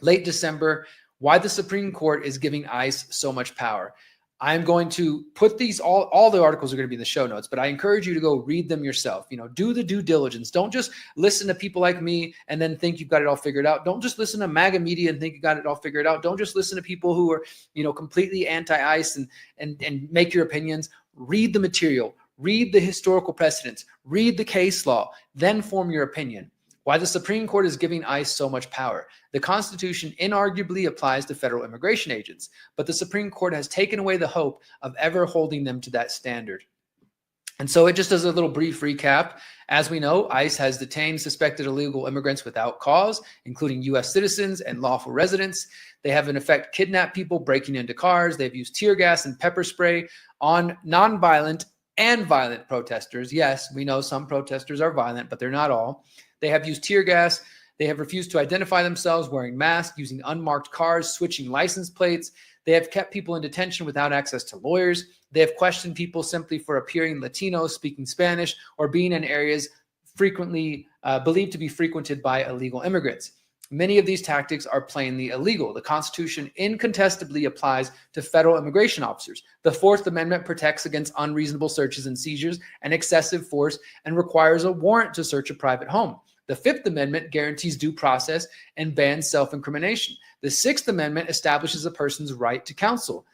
late December. Why the Supreme Court is giving ICE so much power. I'm going to put these, all the articles are going to be in the show notes, but I encourage you to go read them yourself. Do the due diligence. Don't just listen to people like me and then think you've got it all figured out. Don't just listen to MAGA media and think you got it all figured out. Don't just listen to people who are, completely anti-ICE and make your opinions. Read the material, read the historical precedents, read the case law, then form your opinion. Why the Supreme Court is giving ICE so much power. The Constitution inarguably applies to federal immigration agents, but the Supreme Court has taken away the hope of ever holding them to that standard. And so it just does a little brief recap. As we know, ICE has detained suspected illegal immigrants without cause, including U.S. citizens and lawful residents. They have, in effect, kidnapped people breaking into cars. They've used tear gas and pepper spray on nonviolent and violent protesters. Yes, we know some protesters are violent, but they're not all. They have used tear gas. They have refused to identify themselves, wearing masks, using unmarked cars, switching license plates. They have kept people in detention without access to lawyers. They have questioned people simply for appearing Latino, speaking Spanish, or being in areas frequently believed to be frequented by illegal immigrants. Many of these tactics are plainly illegal. The Constitution incontestably applies to federal immigration officers. The Fourth Amendment protects against unreasonable searches and seizures and excessive force and requires a warrant to search a private home. The Fifth Amendment guarantees due process and bans self-incrimination. The Sixth Amendment establishes a person's right to counsel.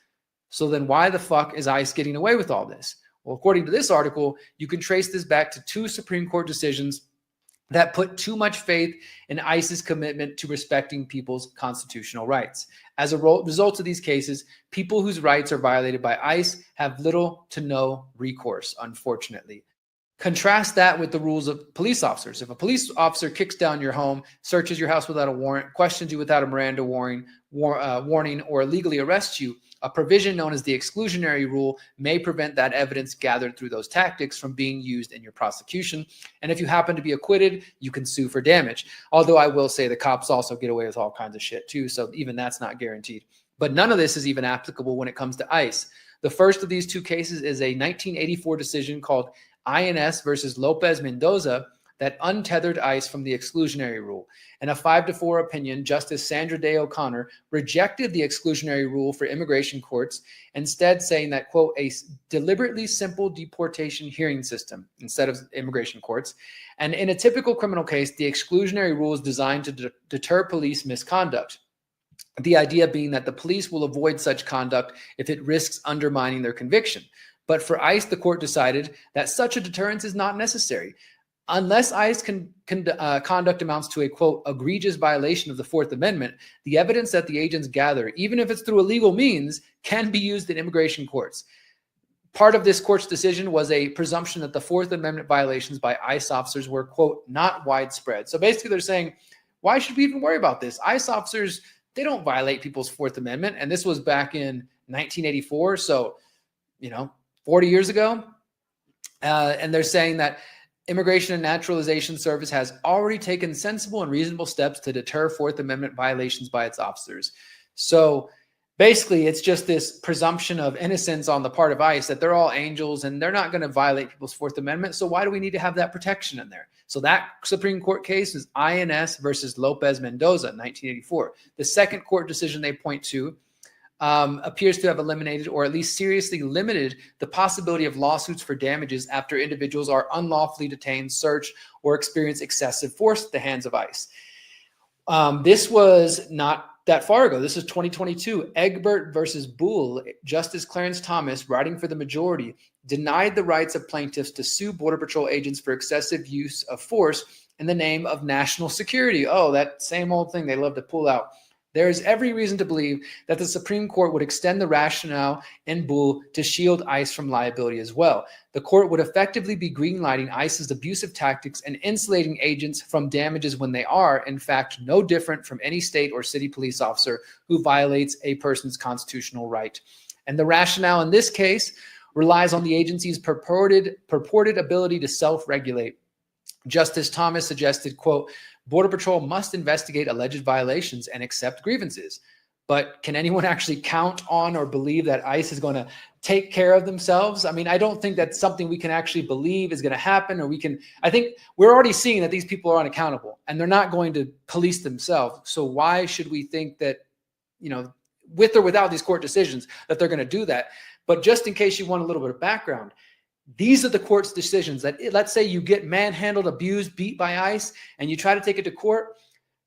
So then why the fuck is ICE getting away with all this? Well, according to this article, you can trace this back to 2 Supreme Court decisions that put too much faith in ICE's commitment to respecting people's constitutional rights. As a result of these cases, people whose rights are violated by ICE have little to no recourse, unfortunately. Contrast that with the rules of police officers. If a police officer kicks down your home, searches your house without a warrant, questions you without a Miranda warning, or illegally arrests you, a provision known as the exclusionary rule may prevent that evidence gathered through those tactics from being used in your prosecution. And if you happen to be acquitted, you can sue for damage. Although I will say the cops also get away with all kinds of shit too, so even that's not guaranteed. But none of this is even applicable when it comes to ICE. The first of these two cases is a 1984 decision called INS versus Lopez Mendoza that untethered ICE from the exclusionary rule. In a 5-4 opinion, Justice Sandra Day O'Connor rejected the exclusionary rule for immigration courts, instead saying that, quote, a deliberately simple deportation hearing system instead of immigration courts. And in a typical criminal case, the exclusionary rule is designed to deter police misconduct. The idea being that the police will avoid such conduct if it risks undermining their conviction. But for ICE, the court decided that such a deterrence is not necessary. Unless ICE conduct amounts to a, quote, egregious violation of the Fourth Amendment, the evidence that the agents gather, even if it's through illegal means, can be used in immigration courts. Part of this court's decision was a presumption that the Fourth Amendment violations by ICE officers were, quote, not widespread. So basically they're saying, why should we even worry about this? ICE officers, they don't violate people's Fourth Amendment. And this was back in 1984. So, 40 years ago. And they're saying that Immigration and Naturalization Service has already taken sensible and reasonable steps to deter Fourth Amendment violations by its officers. So basically, it's just this presumption of innocence on the part of ICE that they're all angels and they're not going to violate people's Fourth Amendment. So why do we need to have that protection in there? So that Supreme Court case is INS versus Lopez Mendoza, 1984. The second court decision they point to appears to have eliminated or at least seriously limited the possibility of lawsuits for damages after individuals are unlawfully detained, searched, or experience excessive force at the hands of ICE. This was not that far ago. This is 2022. Egbert versus Boole. Justice Clarence Thomas, writing for the majority, denied the rights of plaintiffs to sue Border Patrol agents for excessive use of force in the name of national security. Oh, that same old thing they love to pull out. There is every reason to believe that the Supreme Court would extend the rationale in Boole to shield ICE from liability as well. The court would effectively be greenlighting ICE's abusive tactics and insulating agents from damages when they are, in fact, no different from any state or city police officer who violates a person's constitutional right. And the rationale in this case relies on the agency's purported ability to self-regulate. Justice Thomas suggested, quote, Border Patrol must investigate alleged violations and accept grievances. But can anyone actually count on or believe that ICE is going to take care of themselves? I mean, I don't think that's something we can actually believe is going to happen, or I think we're already seeing that these people are unaccountable and they're not going to police themselves. So why should we think that, with or without these court decisions, that they're going to do that? But just in case you want a little bit of background, these are the court's decisions that, let's say you get manhandled, abused, beat by ICE, and you try to take it to court,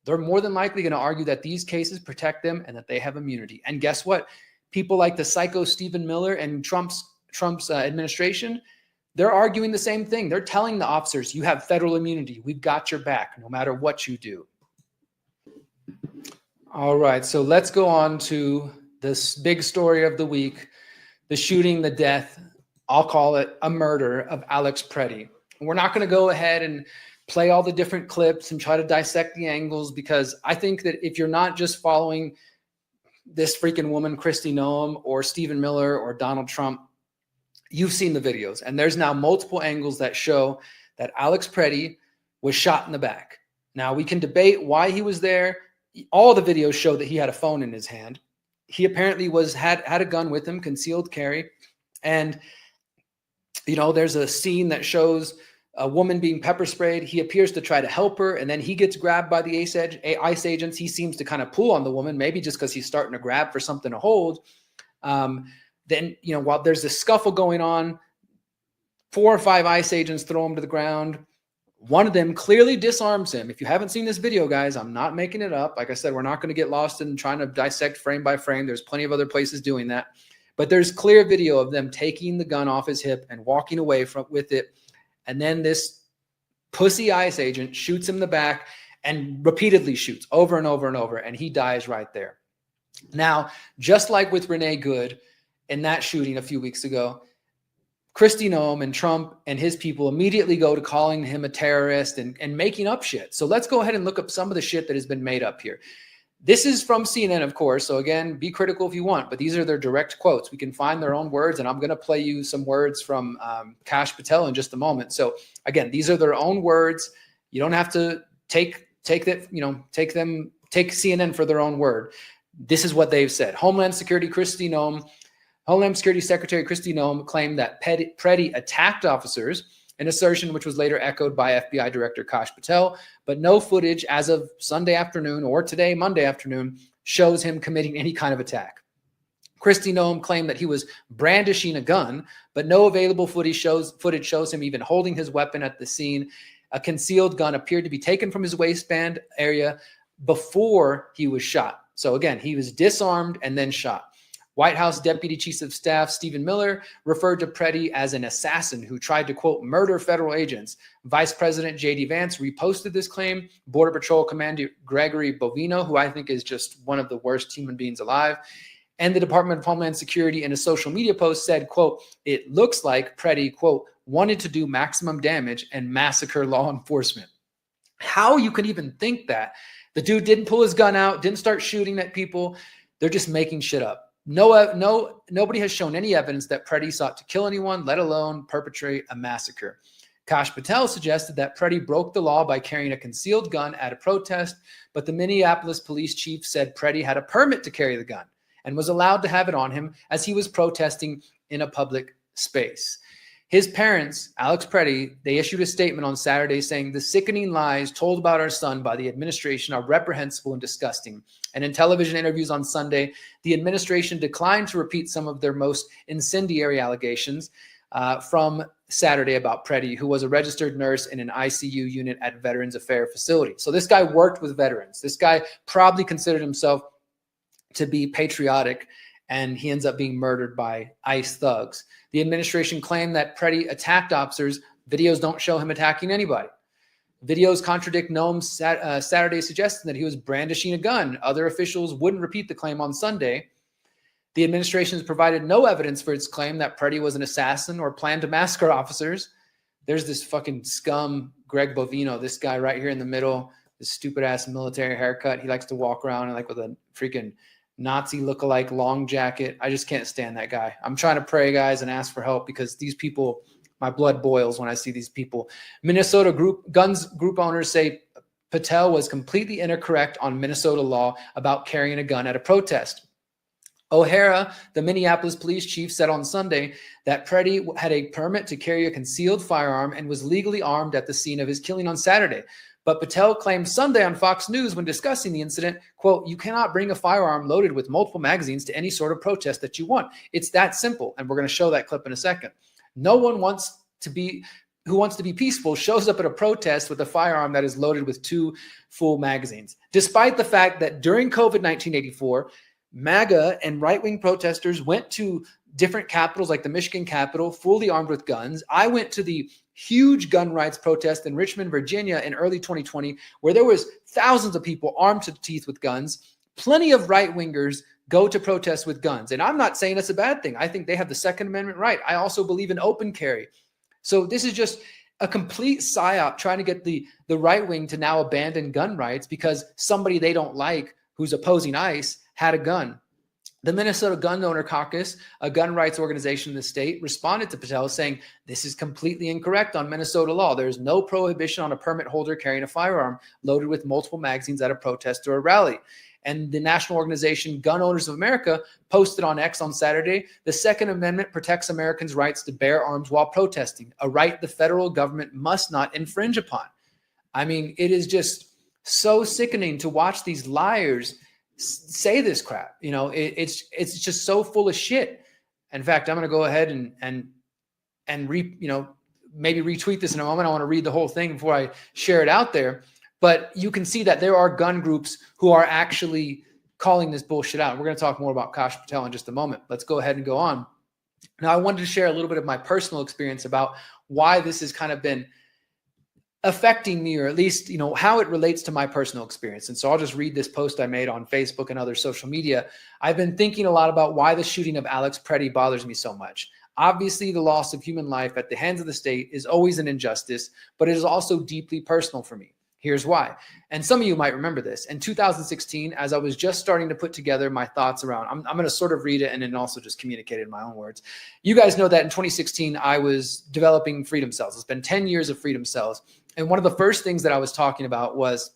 they're more than likely going to argue that these cases protect them and that they have immunity. And guess what? People like the psycho Stephen Miller and Trump's administration, they're arguing the same thing. They're telling the officers, you have federal immunity. We've got your back no matter what you do. All right, so let's go on to this big story of the week, the shooting, the death, I'll call it a murder of Alex Preddy. We're not going to go ahead and play all the different clips and try to dissect the angles, because I think that if you're not just following this freaking woman, Kristi Noem, or Stephen Miller, or Donald Trump, you've seen the videos. And there's now multiple angles that show that Alex Preddy was shot in the back. Now, we can debate why he was there. All the videos show that he had a phone in his hand. He apparently had a gun with him, concealed carry. And there's a scene that shows a woman being pepper sprayed. He appears to try to help her, and then he gets grabbed by the ICE agents. He seems to kind of pull on the woman, maybe just because he's starting to grab for something to hold. Then, while there's this scuffle going on, 4 or 5 ICE agents throw him to the ground. One of them clearly disarms him. If you haven't seen this video, guys, I'm not making it up. Like I said, we're not going to get lost in trying to dissect frame by frame. There's plenty of other places doing that. But there's clear video of them taking the gun off his hip and walking away with it. And then this pussy ICE agent shoots him in the back and repeatedly shoots over and over and over, and he dies right there. Now, just like with Renee Good in that shooting a few weeks ago, Kristi Noem and Trump and his people immediately go to calling him a terrorist and making up shit. So let's go ahead and look up some of the shit that has been made up here. This is from CNN, of course. So again, be critical if you want, but these are their direct quotes. We can find their own words, and I'm going to play you some words from Kash Patel in just a moment. So again, these are their own words. You don't have to take CNN for their own word. This is what they've said. Homeland Security Secretary Kristi Noem claimed that Preddy attacked officers, an assertion which was later echoed by FBI Director Kash Patel, but no footage as of Sunday afternoon or today, Monday afternoon, shows him committing any kind of attack. Kristi Noem claimed that he was brandishing a gun, but no available footage shows him even holding his weapon at the scene. A concealed gun appeared to be taken from his waistband area before he was shot. So again, he was disarmed and then shot. White House Deputy Chief of Staff Stephen Miller referred to Preddy as an assassin who tried to, quote, murder federal agents. Vice President J.D. Vance reposted this claim. Border Patrol Commander Gregory Bovino, who I think is just one of the worst human beings alive, and the Department of Homeland Security in a social media post said, quote, it looks like Preddy, quote, wanted to do maximum damage and massacre law enforcement. How you can even think that? The dude didn't pull his gun out, didn't start shooting at people. They're just making shit up. Nobody has shown any evidence that Preddy sought to kill anyone, let alone perpetrate a massacre. Kash Patel suggested that Preddy broke the law by carrying a concealed gun at a protest, but the Minneapolis police chief said Preddy had a permit to carry the gun and was allowed to have it on him as he was protesting in a public space. His parents, Alex Preddy, they issued a statement on Saturday saying the sickening lies told about our son by the administration are reprehensible and disgusting. And in television interviews on Sunday, the administration declined to repeat some of their most incendiary allegations from Saturday about Preddy, who was a registered nurse in an ICU unit at Veterans Affairs facility. So this guy worked with veterans. This guy probably considered himself to be patriotic, and he ends up being murdered by ICE thugs. The administration claimed that Preddy attacked officers. Videos don't show him attacking anybody. Videos contradict Noem's Saturday suggestion that he was brandishing a gun. Other officials wouldn't repeat the claim on Sunday. The administration has provided no evidence for its claim that Preddy was an assassin or planned to massacre officers. There's this fucking scum, Greg Bovino, this guy right here in the middle, this stupid-ass military haircut. He likes to walk around like with a freaking Nazi lookalike long jacket. I just can't stand that guy. I'm trying to pray, guys, and ask for help because these people, my blood boils when I see these people. Minnesota guns group owners say Patel was completely incorrect on Minnesota law about carrying a gun at a protest. O'Hara, the Minneapolis police chief, said on Sunday that Preddy had a permit to carry a concealed firearm and was legally armed at the scene of his killing on Saturday. But Patel claimed Sunday on Fox News when discussing the incident, quote, you cannot bring a firearm loaded with multiple magazines to any sort of protest that you want. It's that simple. And we're going to show that clip in a second. No one who wants to be peaceful shows up at a protest with a firearm that is loaded with 2 full magazines. Despite the fact that during COVID 1984, MAGA and right-wing protesters went to different capitals like the Michigan Capitol, fully armed with guns. I went to the huge gun rights protest in Richmond, Virginia in early 2020, where there was thousands of people armed to the teeth with guns. Plenty of right-wingers go to protests with guns. And I'm not saying that's a bad thing. I think they have the Second Amendment right. I also believe in open carry. So this is just a complete psyop trying to get the right wing to now abandon gun rights because somebody they don't like who's opposing ICE had a gun. The Minnesota Gun Owner Caucus, a gun rights organization in the state, responded to Patel saying, this is completely incorrect on Minnesota law. There is no prohibition on a permit holder carrying a firearm loaded with multiple magazines at a protest or a rally. And the national organization Gun Owners of America posted on X on Saturday, the Second Amendment protects Americans' rights to bear arms while protesting, a right the federal government must not infringe upon. I mean, it is just so sickening to watch these liars say this crap. You know, it's just so full of shit. In fact, I'm going to go ahead and maybe retweet this in a moment. I want to read the whole thing before I share it out there. But you can see that there are gun groups who are actually calling this bullshit out. We're going to talk more about Kash Patel in just a moment. Let's go ahead and go on. Now, I wanted to share a little bit of my personal experience about why this has kind of been affecting me, or at least, how it relates to my personal experience. And so I'll just read this post I made on Facebook and other social media. I've been thinking a lot about why the shooting of Alex Preddy bothers me so much. Obviously, the loss of human life at the hands of the state is always an injustice, but it is also deeply personal for me. Here's why. And some of you might remember this. In 2016, as I was just starting to put together my thoughts around, I'm going to sort of read it and then also just communicate it in my own words. You guys know that in 2016, I was developing freedom cells. It's been 10 years of freedom cells. And one of the first things that I was talking about was,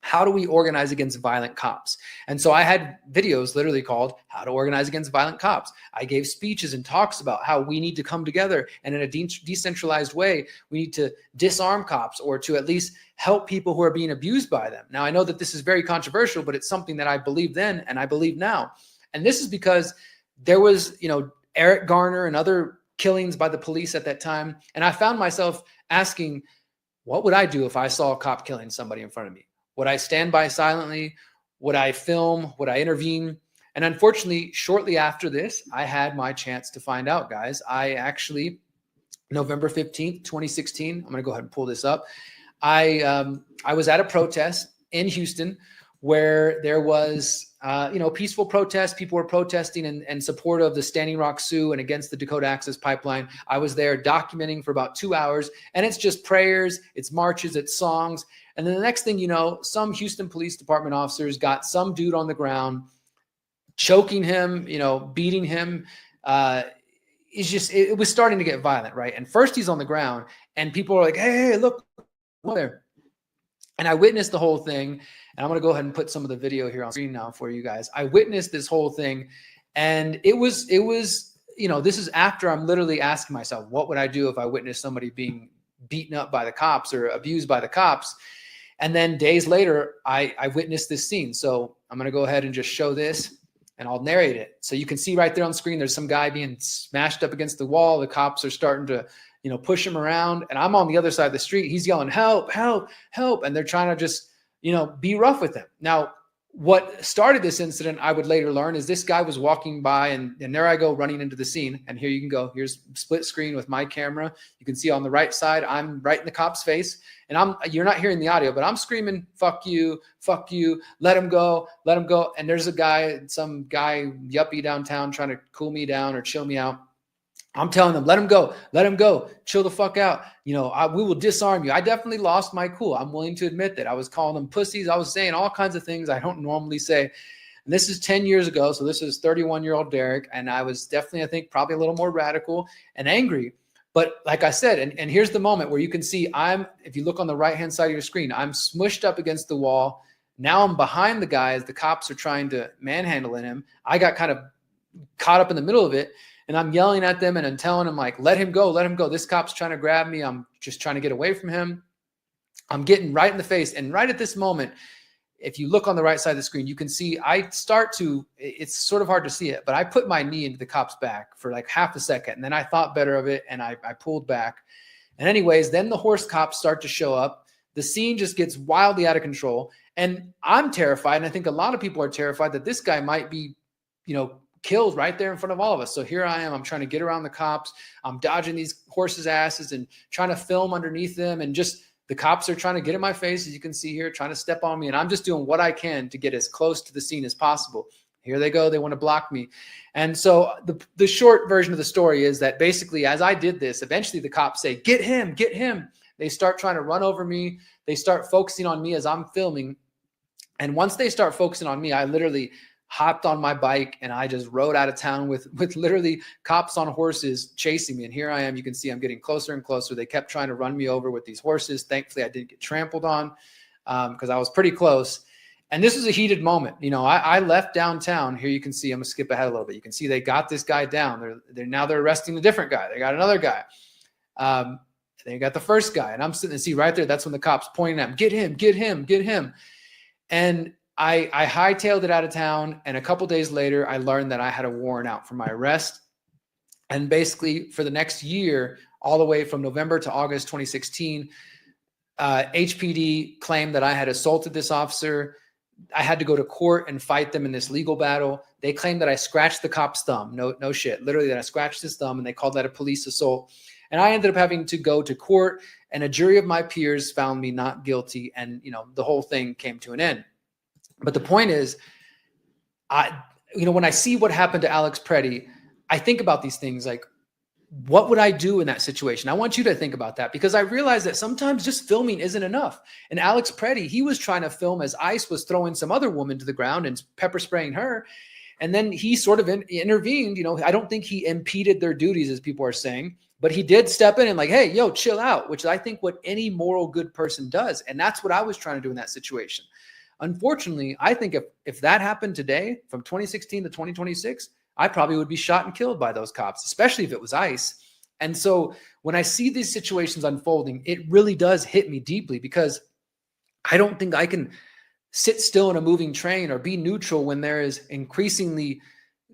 how do we organize against violent cops? And so I had videos literally called How to Organize Against Violent Cops. I gave speeches and talks about how we need to come together, and in a decentralized way, we need to disarm cops, or to at least help people who are being abused by them. Now, I know that this is very controversial, but it's something that I believed then and I believe now. And this is because there was, Eric Garner and other killings by the police at that time. And I found myself asking, what would I do if I saw a cop killing somebody in front of me? Would I stand by silently? Would I film? Would I intervene? And unfortunately, shortly after this, I had my chance to find out, guys. I actually, November 15th, 2016, I'm going to go ahead and pull this up. I was at a protest in Houston where there was, peaceful protest. People were protesting in support of the Standing Rock Sioux and against the Dakota Access Pipeline. I was there documenting for about 2 hours, and it's just prayers, it's marches, it's songs. And then the next thing you know, some Houston Police Department officers got some dude on the ground, choking him, beating him. It was starting to get violent, right? And first he's on the ground, and people are like, hey, look there. And I witnessed the whole thing. And I'm going to go ahead and put some of the video here on screen now for you guys. I witnessed this whole thing, and it was, this is after I'm literally asking myself, what would I do if I witnessed somebody being beaten up by the cops or abused by the cops? And then days later, I witnessed this scene. So I'm going to go ahead and just show this, and I'll narrate it. So you can see right there on screen, there's some guy being smashed up against the wall. The cops are starting to, push him around, and I'm on the other side of the street. He's yelling, help, help, help. And they're trying to just, be rough with him. Now, what started this incident, I would later learn, is this guy was walking by, and there I go running into the scene. And here you can go. Here's split screen with my camera. You can see on the right side, I'm right in the cop's face, and you're not hearing the audio, but I'm screaming, fuck you, let him go, let him go. And there's some guy yuppie downtown trying to cool me down or chill me out. I'm telling them, let him go, chill the fuck out. We will disarm you. I definitely lost my cool. I'm willing to admit that. I was calling them pussies. I was saying all kinds of things I don't normally say. And this is 10 years ago. So this is 31-year-old Derrick. And I was definitely, I think, probably a little more radical and angry. But like I said, and here's the moment where you can see if you look on the right-hand side of your screen, I'm smushed up against the wall. Now I'm behind the guys. The cops are trying to manhandle him. I got kind of caught up in the middle of it. And I'm yelling at them, and I'm telling them, like, let him go. This cop's trying to grab me. I'm just trying to get away from him. I'm getting right in the face. And right at this moment, if you look on the right side of the screen, you can see it's sort of hard to see it, but I put my knee into the cop's back for like half a second. And then I thought better of it, and I pulled back. And anyways, then the horse cops start to show up. The scene just gets wildly out of control. And I'm terrified, and I think a lot of people are terrified that this guy might be, killed right there in front of all of us. So here I am. I'm trying to get around the cops. I'm dodging these horses' asses and trying to film underneath them. And just the cops are trying to get in my face, as you can see here, trying to step on me. And I'm just doing what I can to get as close to the scene as possible. Here they go. They want to block me. And so the short version of the story is that basically, as I did this, eventually the cops say, get him, get him. They start trying to run over me. They start focusing on me as I'm filming. And once they start focusing on me, I literally hopped on my bike and I just rode out of town with literally cops on horses chasing me. And here I am. You can see I'm getting closer and closer. They kept trying to run me over with these horses. Thankfully, I didn't get trampled on because I was pretty close. And this was a heated moment. I left downtown. Here you can see, I'm going to skip ahead a little bit. You can see they got this guy down. They're arresting a different guy. They got another guy. They got the first guy. And I'm sitting and see right there, that's when the cops pointing at him, get him, get him, get him. And I hightailed it out of town, and a couple days later, I learned that I had a warrant out for my arrest. And basically, for the next year, all the way from November to August 2016, HPD claimed that I had assaulted this officer. I had to go to court and fight them in this legal battle. They claimed that I scratched the cop's thumb. No shit. Literally, that I scratched his thumb, and they called that a police assault. And I ended up having to go to court, and a jury of my peers found me not guilty. And, the whole thing came to an end. But the point is, when I see what happened to Alex Preddy, I think about these things like, what would I do in that situation? I want you to think about that, because I realize that sometimes just filming isn't enough. And Alex Preddy, he was trying to film as ICE was throwing some other woman to the ground and pepper spraying her. And then he sort of intervened. I don't think he impeded their duties, as people are saying, but he did step in and like, hey, yo, chill out, which I think what any moral good person does. And that's what I was trying to do in that situation. Unfortunately, I think if that happened today from 2016 to 2026, I probably would be shot and killed by those cops, especially if it was ICE. And so when I see these situations unfolding, it really does hit me deeply, because I don't think I can sit still in a moving train or be neutral when there is increasingly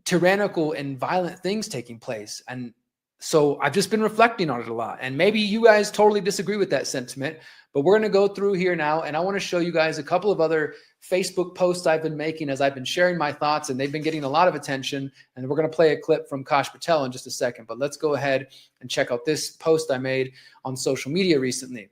tyrannical and violent things taking place. And so I've just been reflecting on it a lot. And maybe you guys totally disagree with that sentiment, but we're going to go through here now. And I want to show you guys a couple of other Facebook posts I've been making as I've been sharing my thoughts, and they've been getting a lot of attention. And we're going to play a clip from Kash Patel in just a second, but let's go ahead and check out this post I made on social media recently.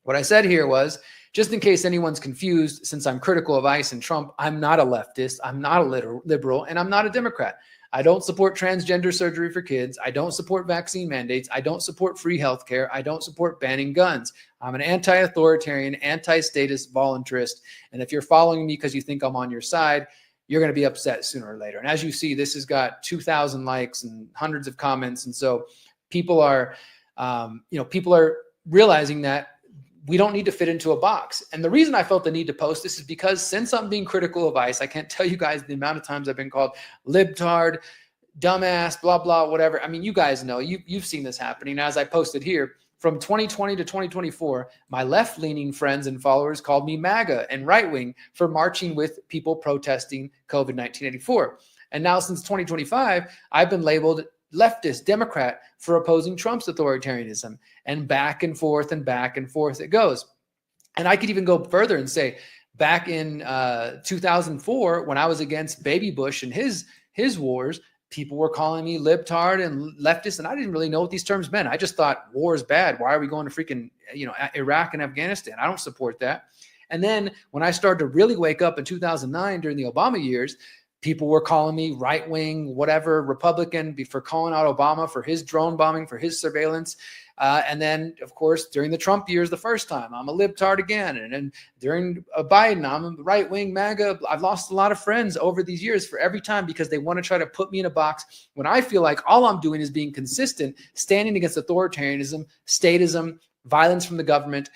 What I said here was, just in case anyone's confused, since I'm critical of ICE and Trump, I'm not a leftist, I'm not a liberal, and I'm not a Democrat. I don't support transgender surgery for kids. I don't support vaccine mandates. I don't support free healthcare. I don't support banning guns. I'm an anti-authoritarian, anti-statist voluntarist. And if you're following me because you think I'm on your side, you're going to be upset sooner or later. And as you see, this has got 2,000 likes and hundreds of comments. And so people are, people are realizing that we don't need to fit into a box. And the reason I felt the need to post this is because since I'm being critical of ICE, I can't tell you guys the amount of times I've been called libtard, dumbass, blah, blah, whatever. I mean, you guys know, you've seen this happening. As I posted here, from 2020 to 2024, my left-leaning friends and followers called me MAGA and right-wing for marching with people protesting COVID-1984. And now since 2025, I've been labeled leftist Democrat for opposing Trump's authoritarianism, and back and forth it goes. And I could even go further and say, back in 2004, when I was against Baby Bush and his wars, people were calling me libtard and leftist, and I didn't really know what these terms meant. I just thought war is bad. Why are we going to freaking Iraq and Afghanistan? I don't support that. And then when I started to really wake up in 2009 during the Obama years, people were calling me right-wing, whatever, Republican, for calling out Obama for his drone bombing, for his surveillance. And then, of course, during the Trump years, the first time, I'm a libtard again. And then during Biden, I'm a right-wing MAGA. I've lost a lot of friends over these years for every time, because they want to try to put me in a box when I feel like all I'm doing is being consistent, standing against authoritarianism, statism, violence from the government.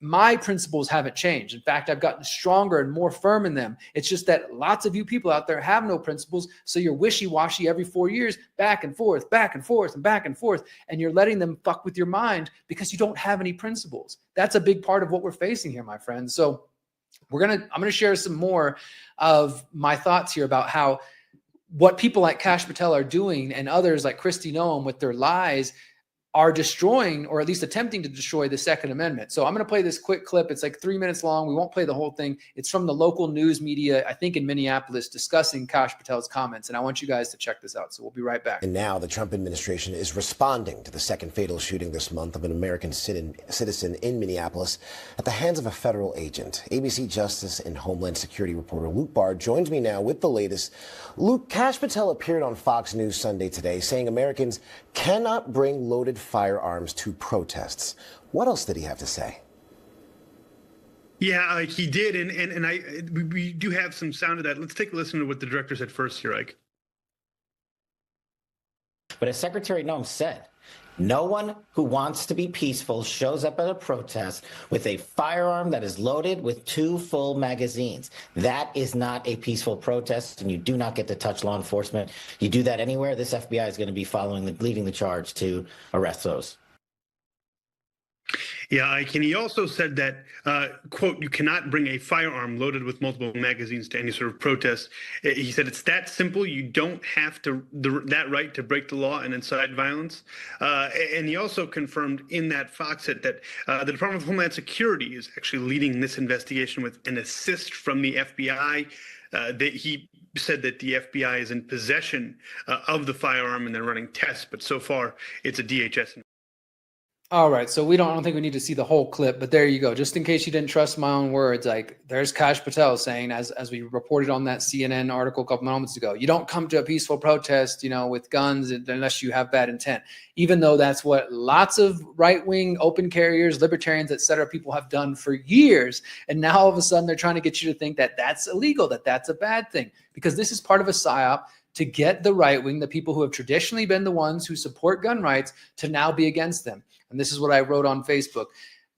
My principles haven't changed. In fact, I've gotten stronger and more firm in them. It's just that lots of you people out there have no principles. So you're wishy-washy every 4 years, back and forth, and you're letting them fuck with your mind because you don't have any principles. That's a big part of what we're facing here, my friends. So I'm going to share some more of my thoughts here about how what people like Kash Patel are doing, and others like Kristi Noem with their lies, are destroying, or at least attempting to destroy, the Second Amendment. So I'm going to play this quick clip. It's like 3 minutes long. We won't play the whole thing. It's from the local news media, I think in Minneapolis, discussing Kash Patel's comments. And I want you guys to check this out. So we'll be right back. And now the Trump administration is responding to the second fatal shooting this month of an American citizen in Minneapolis at the hands of a federal agent. ABC Justice and Homeland Security reporter Luke Barr joins me now with the latest. Luke, Kash Patel appeared on Fox News Sunday today saying Americans cannot bring loaded firearms to protests. What else did he have to say? Yeah, he did, and we do have some sound of that. Let's take a listen to what the director said first here, Ike. But as Secretary Noem said, no one who wants to be peaceful shows up at a protest with a firearm that is loaded with 2 full magazines. That is not a peaceful protest, and you do not get to touch law enforcement. You do that anywhere, this FBI is going to be leading the charge to arrest those. Yeah, Ike, and he also said that, quote, you cannot bring a firearm loaded with multiple magazines to any sort of protest. He said it's that simple. You don't have that right to break the law and incite violence. And he also confirmed in that Fox hit that the Department of Homeland Security is actually leading this investigation with an assist from the FBI. He said that the FBI is in possession of the firearm and they're running tests, but so far it's a DHS All right, so I don't think we need to see the whole clip, but there you go. Just in case you didn't trust my own words, like there's Kash Patel saying, as we reported on that CNN article a couple moments ago, you don't come to a peaceful protest, with guns unless you have bad intent. Even though that's what lots of right-wing open carriers, libertarians, et cetera, people have done for years, and now all of a sudden they're trying to get you to think that that's illegal, that that's a bad thing, because this is part of a psyop to get the right wing, the people who have traditionally been the ones who support gun rights, to now be against them. And this is what I wrote on Facebook.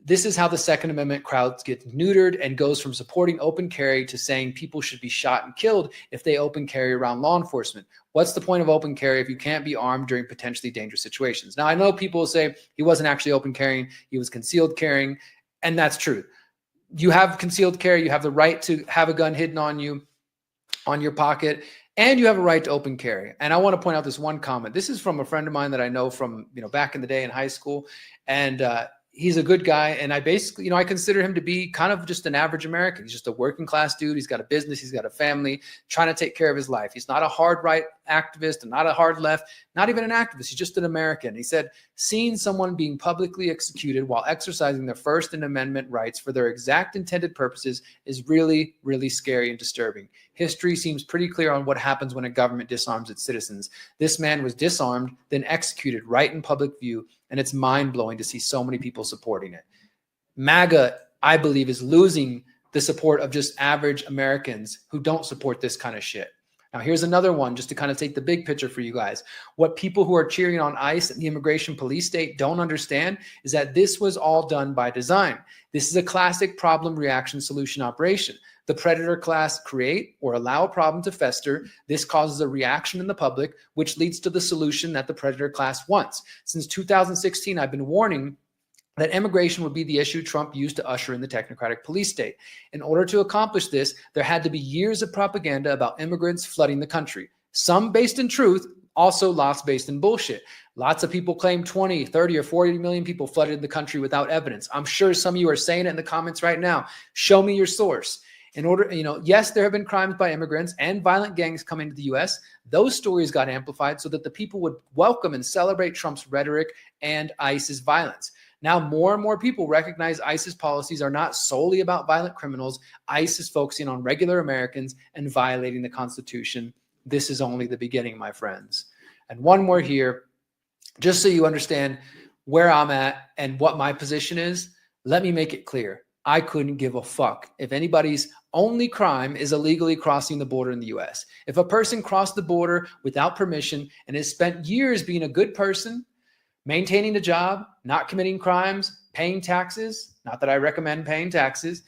This is how the Second Amendment crowd gets neutered and goes from supporting open carry to saying people should be shot and killed if they open carry around law enforcement. What's the point of open carry if you can't be armed during potentially dangerous situations? Now, I know people will say he wasn't actually open carrying, he was concealed carrying, and that's true. You have concealed carry, you have the right to have a gun hidden on you, on your pocket, and you have a right to open carry. And I want to point out this one comment. This is from a friend of mine that I know from, back in the day in high school. And he's a good guy. And I basically, I consider him to be kind of just an average American. He's just a working class dude. He's got a business. He's got a family, trying to take care of his life. He's not a hard right activist and not a hard left, not even an activist. He's just an American. He said, seeing someone being publicly executed while exercising their First Amendment rights for their exact intended purposes is really, really scary and disturbing. History seems pretty clear on what happens when a government disarms its citizens. This man was disarmed, then executed right in public view, and it's mind-blowing to see so many people supporting it. MAGA, I believe, is losing the support of just average Americans who don't support this kind of shit. Now, here's another one just to kind of take the big picture for you guys. What people who are cheering on ICE and the immigration police state don't understand is that this was all done by design. This is a classic problem reaction solution operation. The predator class create or allow a problem to fester. This causes a reaction in the public, which leads to the solution that the predator class wants. Since 2016, I've been warning that immigration would be the issue Trump used to usher in the technocratic police state. In order to accomplish this, there had to be years of propaganda about immigrants flooding the country. Some based in truth, also lots based in bullshit. Lots of people claim 20, 30, or 40 million people flooded the country without evidence. I'm sure some of you are saying it in the comments right now. Show me your source. In order, yes, there have been crimes by immigrants and violent gangs coming to the U.S. Those stories got amplified so that the people would welcome and celebrate Trump's rhetoric and ICE's violence. Now, more and more people recognize ICE's policies are not solely about violent criminals. ICE is focusing on regular Americans and violating the Constitution. This is only the beginning, my friends. And one more here, just so you understand where I'm at and what my position is, let me make it clear. I couldn't give a fuck if anybody's only crime is illegally crossing the border in the U.S. If a person crossed the border without permission and has spent years being a good person, maintaining a job, not committing crimes, paying taxes, not that I recommend paying taxes,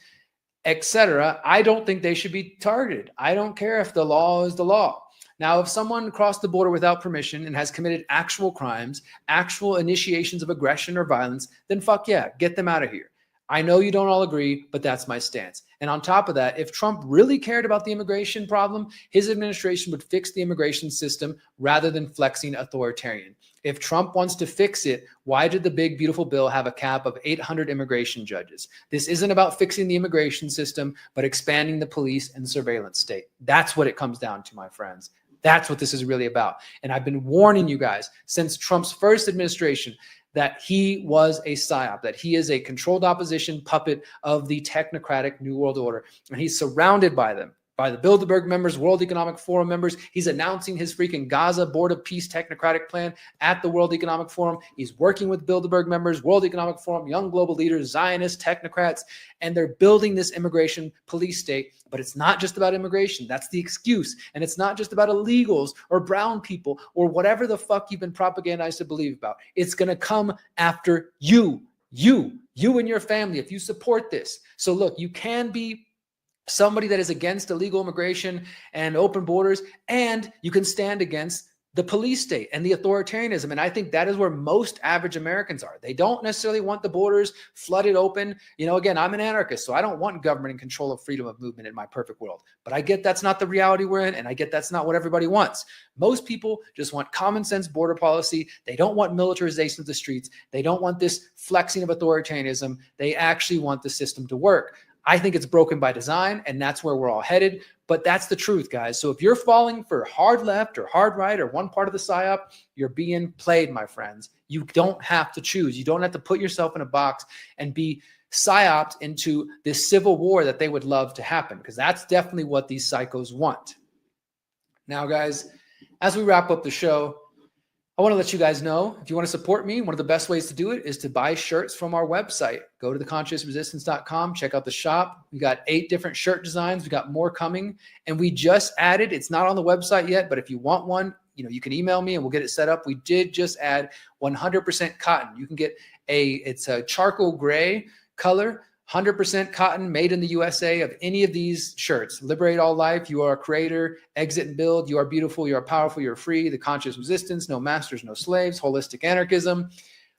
etc., I don't think they should be targeted. I don't care if the law is the law. Now, if someone crossed the border without permission and has committed actual crimes, actual initiations of aggression or violence, then fuck yeah, get them out of here. I know you don't all agree, but that's my stance. And on top of that, if Trump really cared about the immigration problem, his administration would fix the immigration system rather than flexing authoritarian. If Trump wants to fix it, why did the big, beautiful bill have a cap of 800 immigration judges? This isn't about fixing the immigration system, but expanding the police and surveillance state. That's what it comes down to, my friends. That's what this is really about. And I've been warning you guys since Trump's first administration that he was a psyop, that he is a controlled opposition puppet of the technocratic New World Order. And he's surrounded by them, by the Bilderberg members, World Economic Forum members. He's announcing his freaking Gaza Board of Peace technocratic plan at the World Economic Forum. He's working with Bilderberg members, World Economic Forum, young global leaders, Zionists, technocrats, and they're building this immigration police state. But it's not just about immigration. That's the excuse. And it's not just about illegals or brown people or whatever the fuck you've been propagandized to believe about. It's going to come after you and your family if you support this. So look, you can be somebody that is against illegal immigration and open borders, and you can stand against the police state and the authoritarianism. And I think that is where most average Americans are. They don't necessarily want the borders flooded open. Again, I'm an anarchist, so I don't want government and control of freedom of movement in my perfect world. But I get that's not the reality we're in, and I get that's not what everybody wants. Most people just want common sense border policy. They don't want militarization of the streets. They don't want this flexing of authoritarianism. They actually want the system to work. I think it's broken by design, and that's where we're all headed. But that's the truth, guys. So if you're falling for hard left or hard right or one part of the psyop, you're being played, my friends. You don't have to choose. You don't have to put yourself in a box and be psyoped into this civil war that they would love to happen, because that's definitely what these psychos want. Now, guys, as we wrap up the show, I want to let you guys know, if you want to support me, one of the best ways to do it is to buy shirts from our website. Go to theconsciousresistance.com, check out the shop. We got 8 different shirt designs. We got more coming. And we just added, it's not on the website yet, but if you want one, you can email me and we'll get it set up. We did just add 100% cotton. You can get it's a charcoal gray color, 100% cotton, made in the USA, of any of these shirts. Liberate all life. You are a creator. Exit and build. You are beautiful. You are powerful. You're free. The conscious resistance. No masters, no slaves. Holistic anarchism.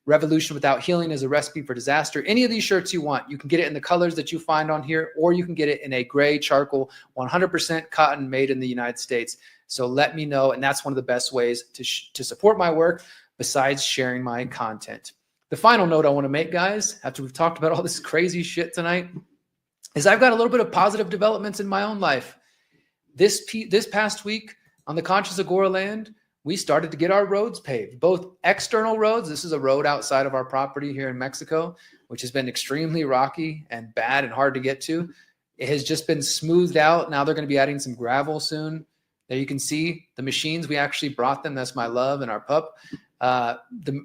Revolution without healing is a recipe for disaster. Any of these shirts you want, you can get it in the colors that you find on here, or you can get it in a gray charcoal, 100% cotton, made in the United States. So let me know. And that's one of the best ways to support my work, besides sharing my content. The final note I want to make, guys, after we've talked about all this crazy shit tonight, is I've got a little bit of positive developments in my own life. This past week on the Conscious Agora land, we started to get our roads paved, both external roads. This is a road outside of our property here in Mexico, which has been extremely rocky and bad and hard to get to. It has just been smoothed out. Now they're going to be adding some gravel soon. There you can see the machines. We actually brought them. That's my love and our pup.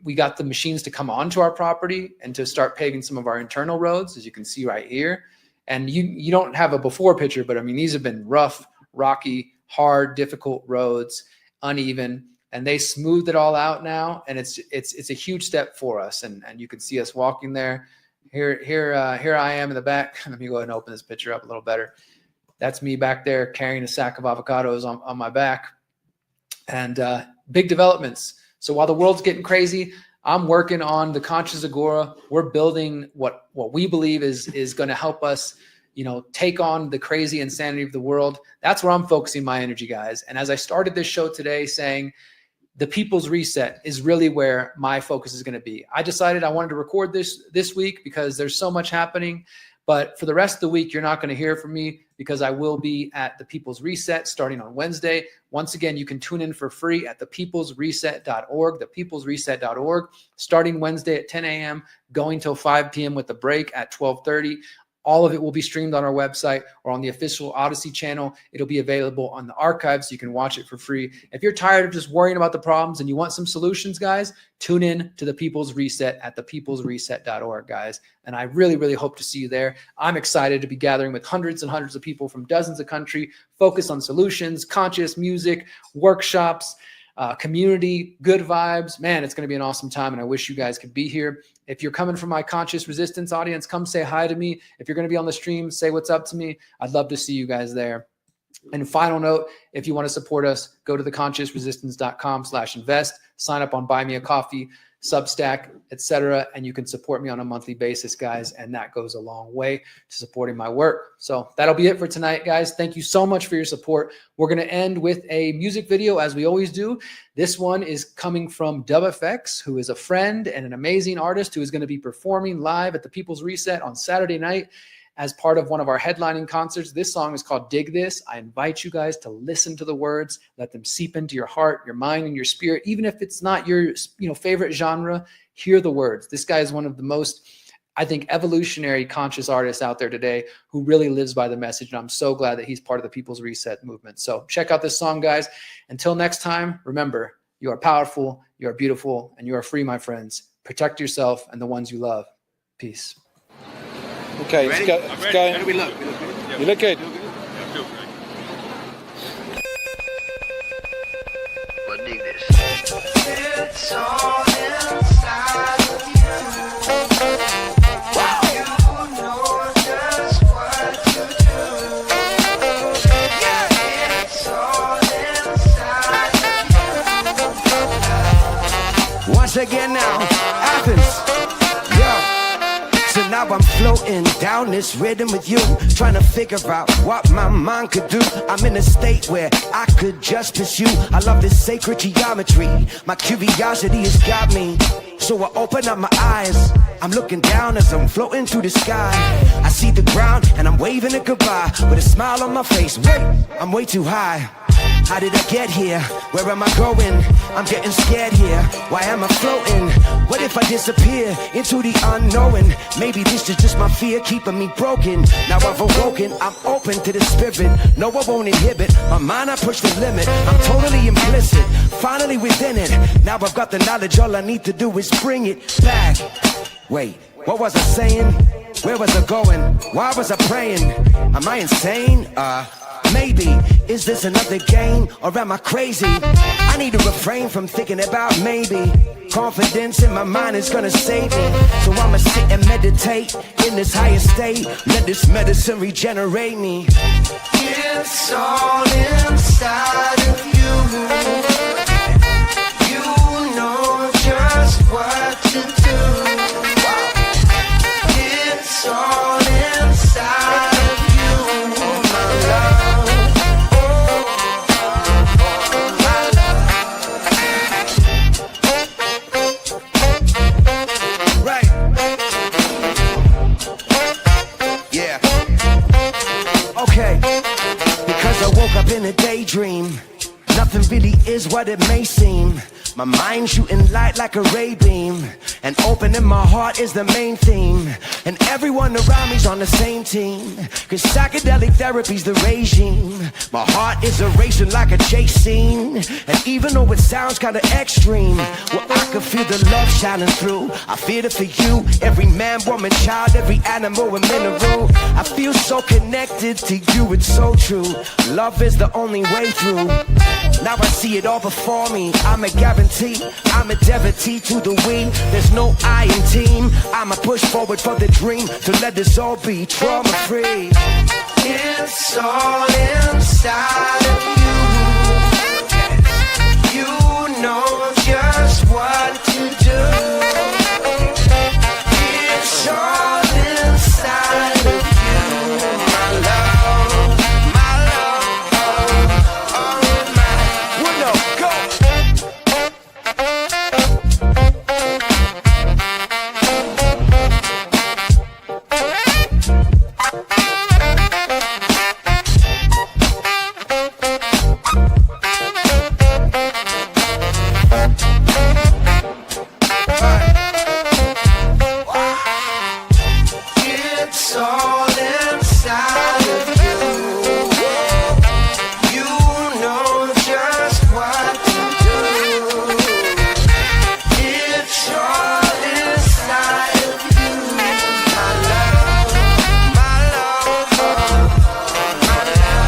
We got the machines to come onto our property and to start paving some of our internal roads, as you can see right here. And you don't have a before picture, but I mean, these have been rough, rocky, hard, difficult roads, uneven, and they smoothed it all out now. And it's a huge step for us. And you can see us walking there. Here I am in the back. Let me go ahead and open this picture up a little better. That's me back there carrying a sack of avocados on my back. And big developments. So while the world's getting crazy, I'm working on the Conscious Agora. We're building what we believe is going to help us, take on the crazy insanity of the world. That's where I'm focusing my energy, guys. And as I started this show today saying, the People's Reset is really where my focus is going to be. I decided I wanted to record this week because there's so much happening. But for the rest of the week, you're not going to hear from me, because I will be at the People's Reset starting on Wednesday. Once again, you can tune in for free at thepeoplesreset.org, thepeoplesreset.org, starting Wednesday at 10 a.m., going till 5 p.m. with a break at 12:30. All of it will be streamed on our website or on the official Odyssey channel. It'll be available on the archive, so you can watch it for free. If you're tired of just worrying about the problems and you want some solutions, guys, tune in to the People's Reset at thepeoplesreset.org, guys. And I really, really hope to see you there. I'm excited to be gathering with hundreds and hundreds of people from dozens of countries, focused on solutions, conscious music, workshops, community, good vibes. Man, it's going to be an awesome time, and I wish you guys could be here. If you're coming from my Conscious Resistance audience, come say hi to me. If you're going to be on the stream, say what's up to me. I'd love to see you guys there. And final note, if you want to support us, go to theconsciousresistance.com/invest, sign up on Buy Me a Coffee, Substack, etc., and you can support me on a monthly basis, guys, and that goes a long way to supporting my work. So that'll be it for tonight, guys. Thank you so much for your support. We're going to end with a music video, as we always do. This one is coming from DubFX, who is a friend and an amazing artist who is going to be performing live at the People's Reset on Saturday night as part of one of our headlining concerts. This song is called Dig This. I invite you guys to listen to the words, let them seep into your heart, your mind, and your spirit. Even if it's not your favorite genre, hear the words. This guy is one of the most, I think, evolutionary conscious artists out there today who really lives by the message. And I'm so glad that he's part of the People's Reset movement. So check out this song, guys. Until next time, remember, you are powerful, you are beautiful, and you are free, my friends. Protect yourself and the ones you love. Peace. Okay, let's go. Let's go. How do we look? You look good. But dig this. It's all inside of you. You know just what to do. Yeah, it's all inside of you. Once again now, Athens. So now I'm floating down this rhythm with you, trying to figure out what my mind could do. I'm in a state where I could just pursue. I love this sacred geometry. My curiosity has got me So I open up my eyes. I'm looking down as I'm floating through the sky. I see the ground and I'm waving it goodbye with a smile on my face. Wait, I'm way too high. How did I get here? Where am I going? I'm getting scared here. Why am I floating? What if I disappear into the unknown? Maybe this is just my fear keeping me broken. Now I've awoken, I'm open to the spirit. No, I won't inhibit. My mind, I push the limit. I'm totally implicit, finally within it. Now I've got the knowledge, all I need to do is bring it back. Wait, what was I saying? Where was I going? Why was I praying? Am I insane? Maybe. Is this another game or am I crazy? I need to refrain from thinking about maybe. Confidence in my mind is gonna save me. So I'ma sit and meditate in this higher state. Let this medicine regenerate me. It's all inside of you. You know just what to do. It's all inside of you, my love. Right. Yeah. Okay. Because I woke up in a daydream. Nothing really is what it may seem. My mind shooting light like a ray beam. And opening my heart is the main theme. And everyone around me's on the same team. Cause psychedelic therapy's the regime. My heart is a racing like a chase scene. And even though it sounds kinda extreme, well, I can feel the love shining through. I feel it for you, every man, woman, child, every animal and mineral. I feel so connected to you, it's so true. Love is the only way through. Now I see it all before me. I'm a guarantee, I'm a devotee to the we. There's no I in team. I'ma push forward for the dream to let this all be trauma free. It's all inside of you. You know just what to do. It's all inside of you, my love, my love. It's all inside of you. You know just what to do. It's all inside of you, my love, my love, my love.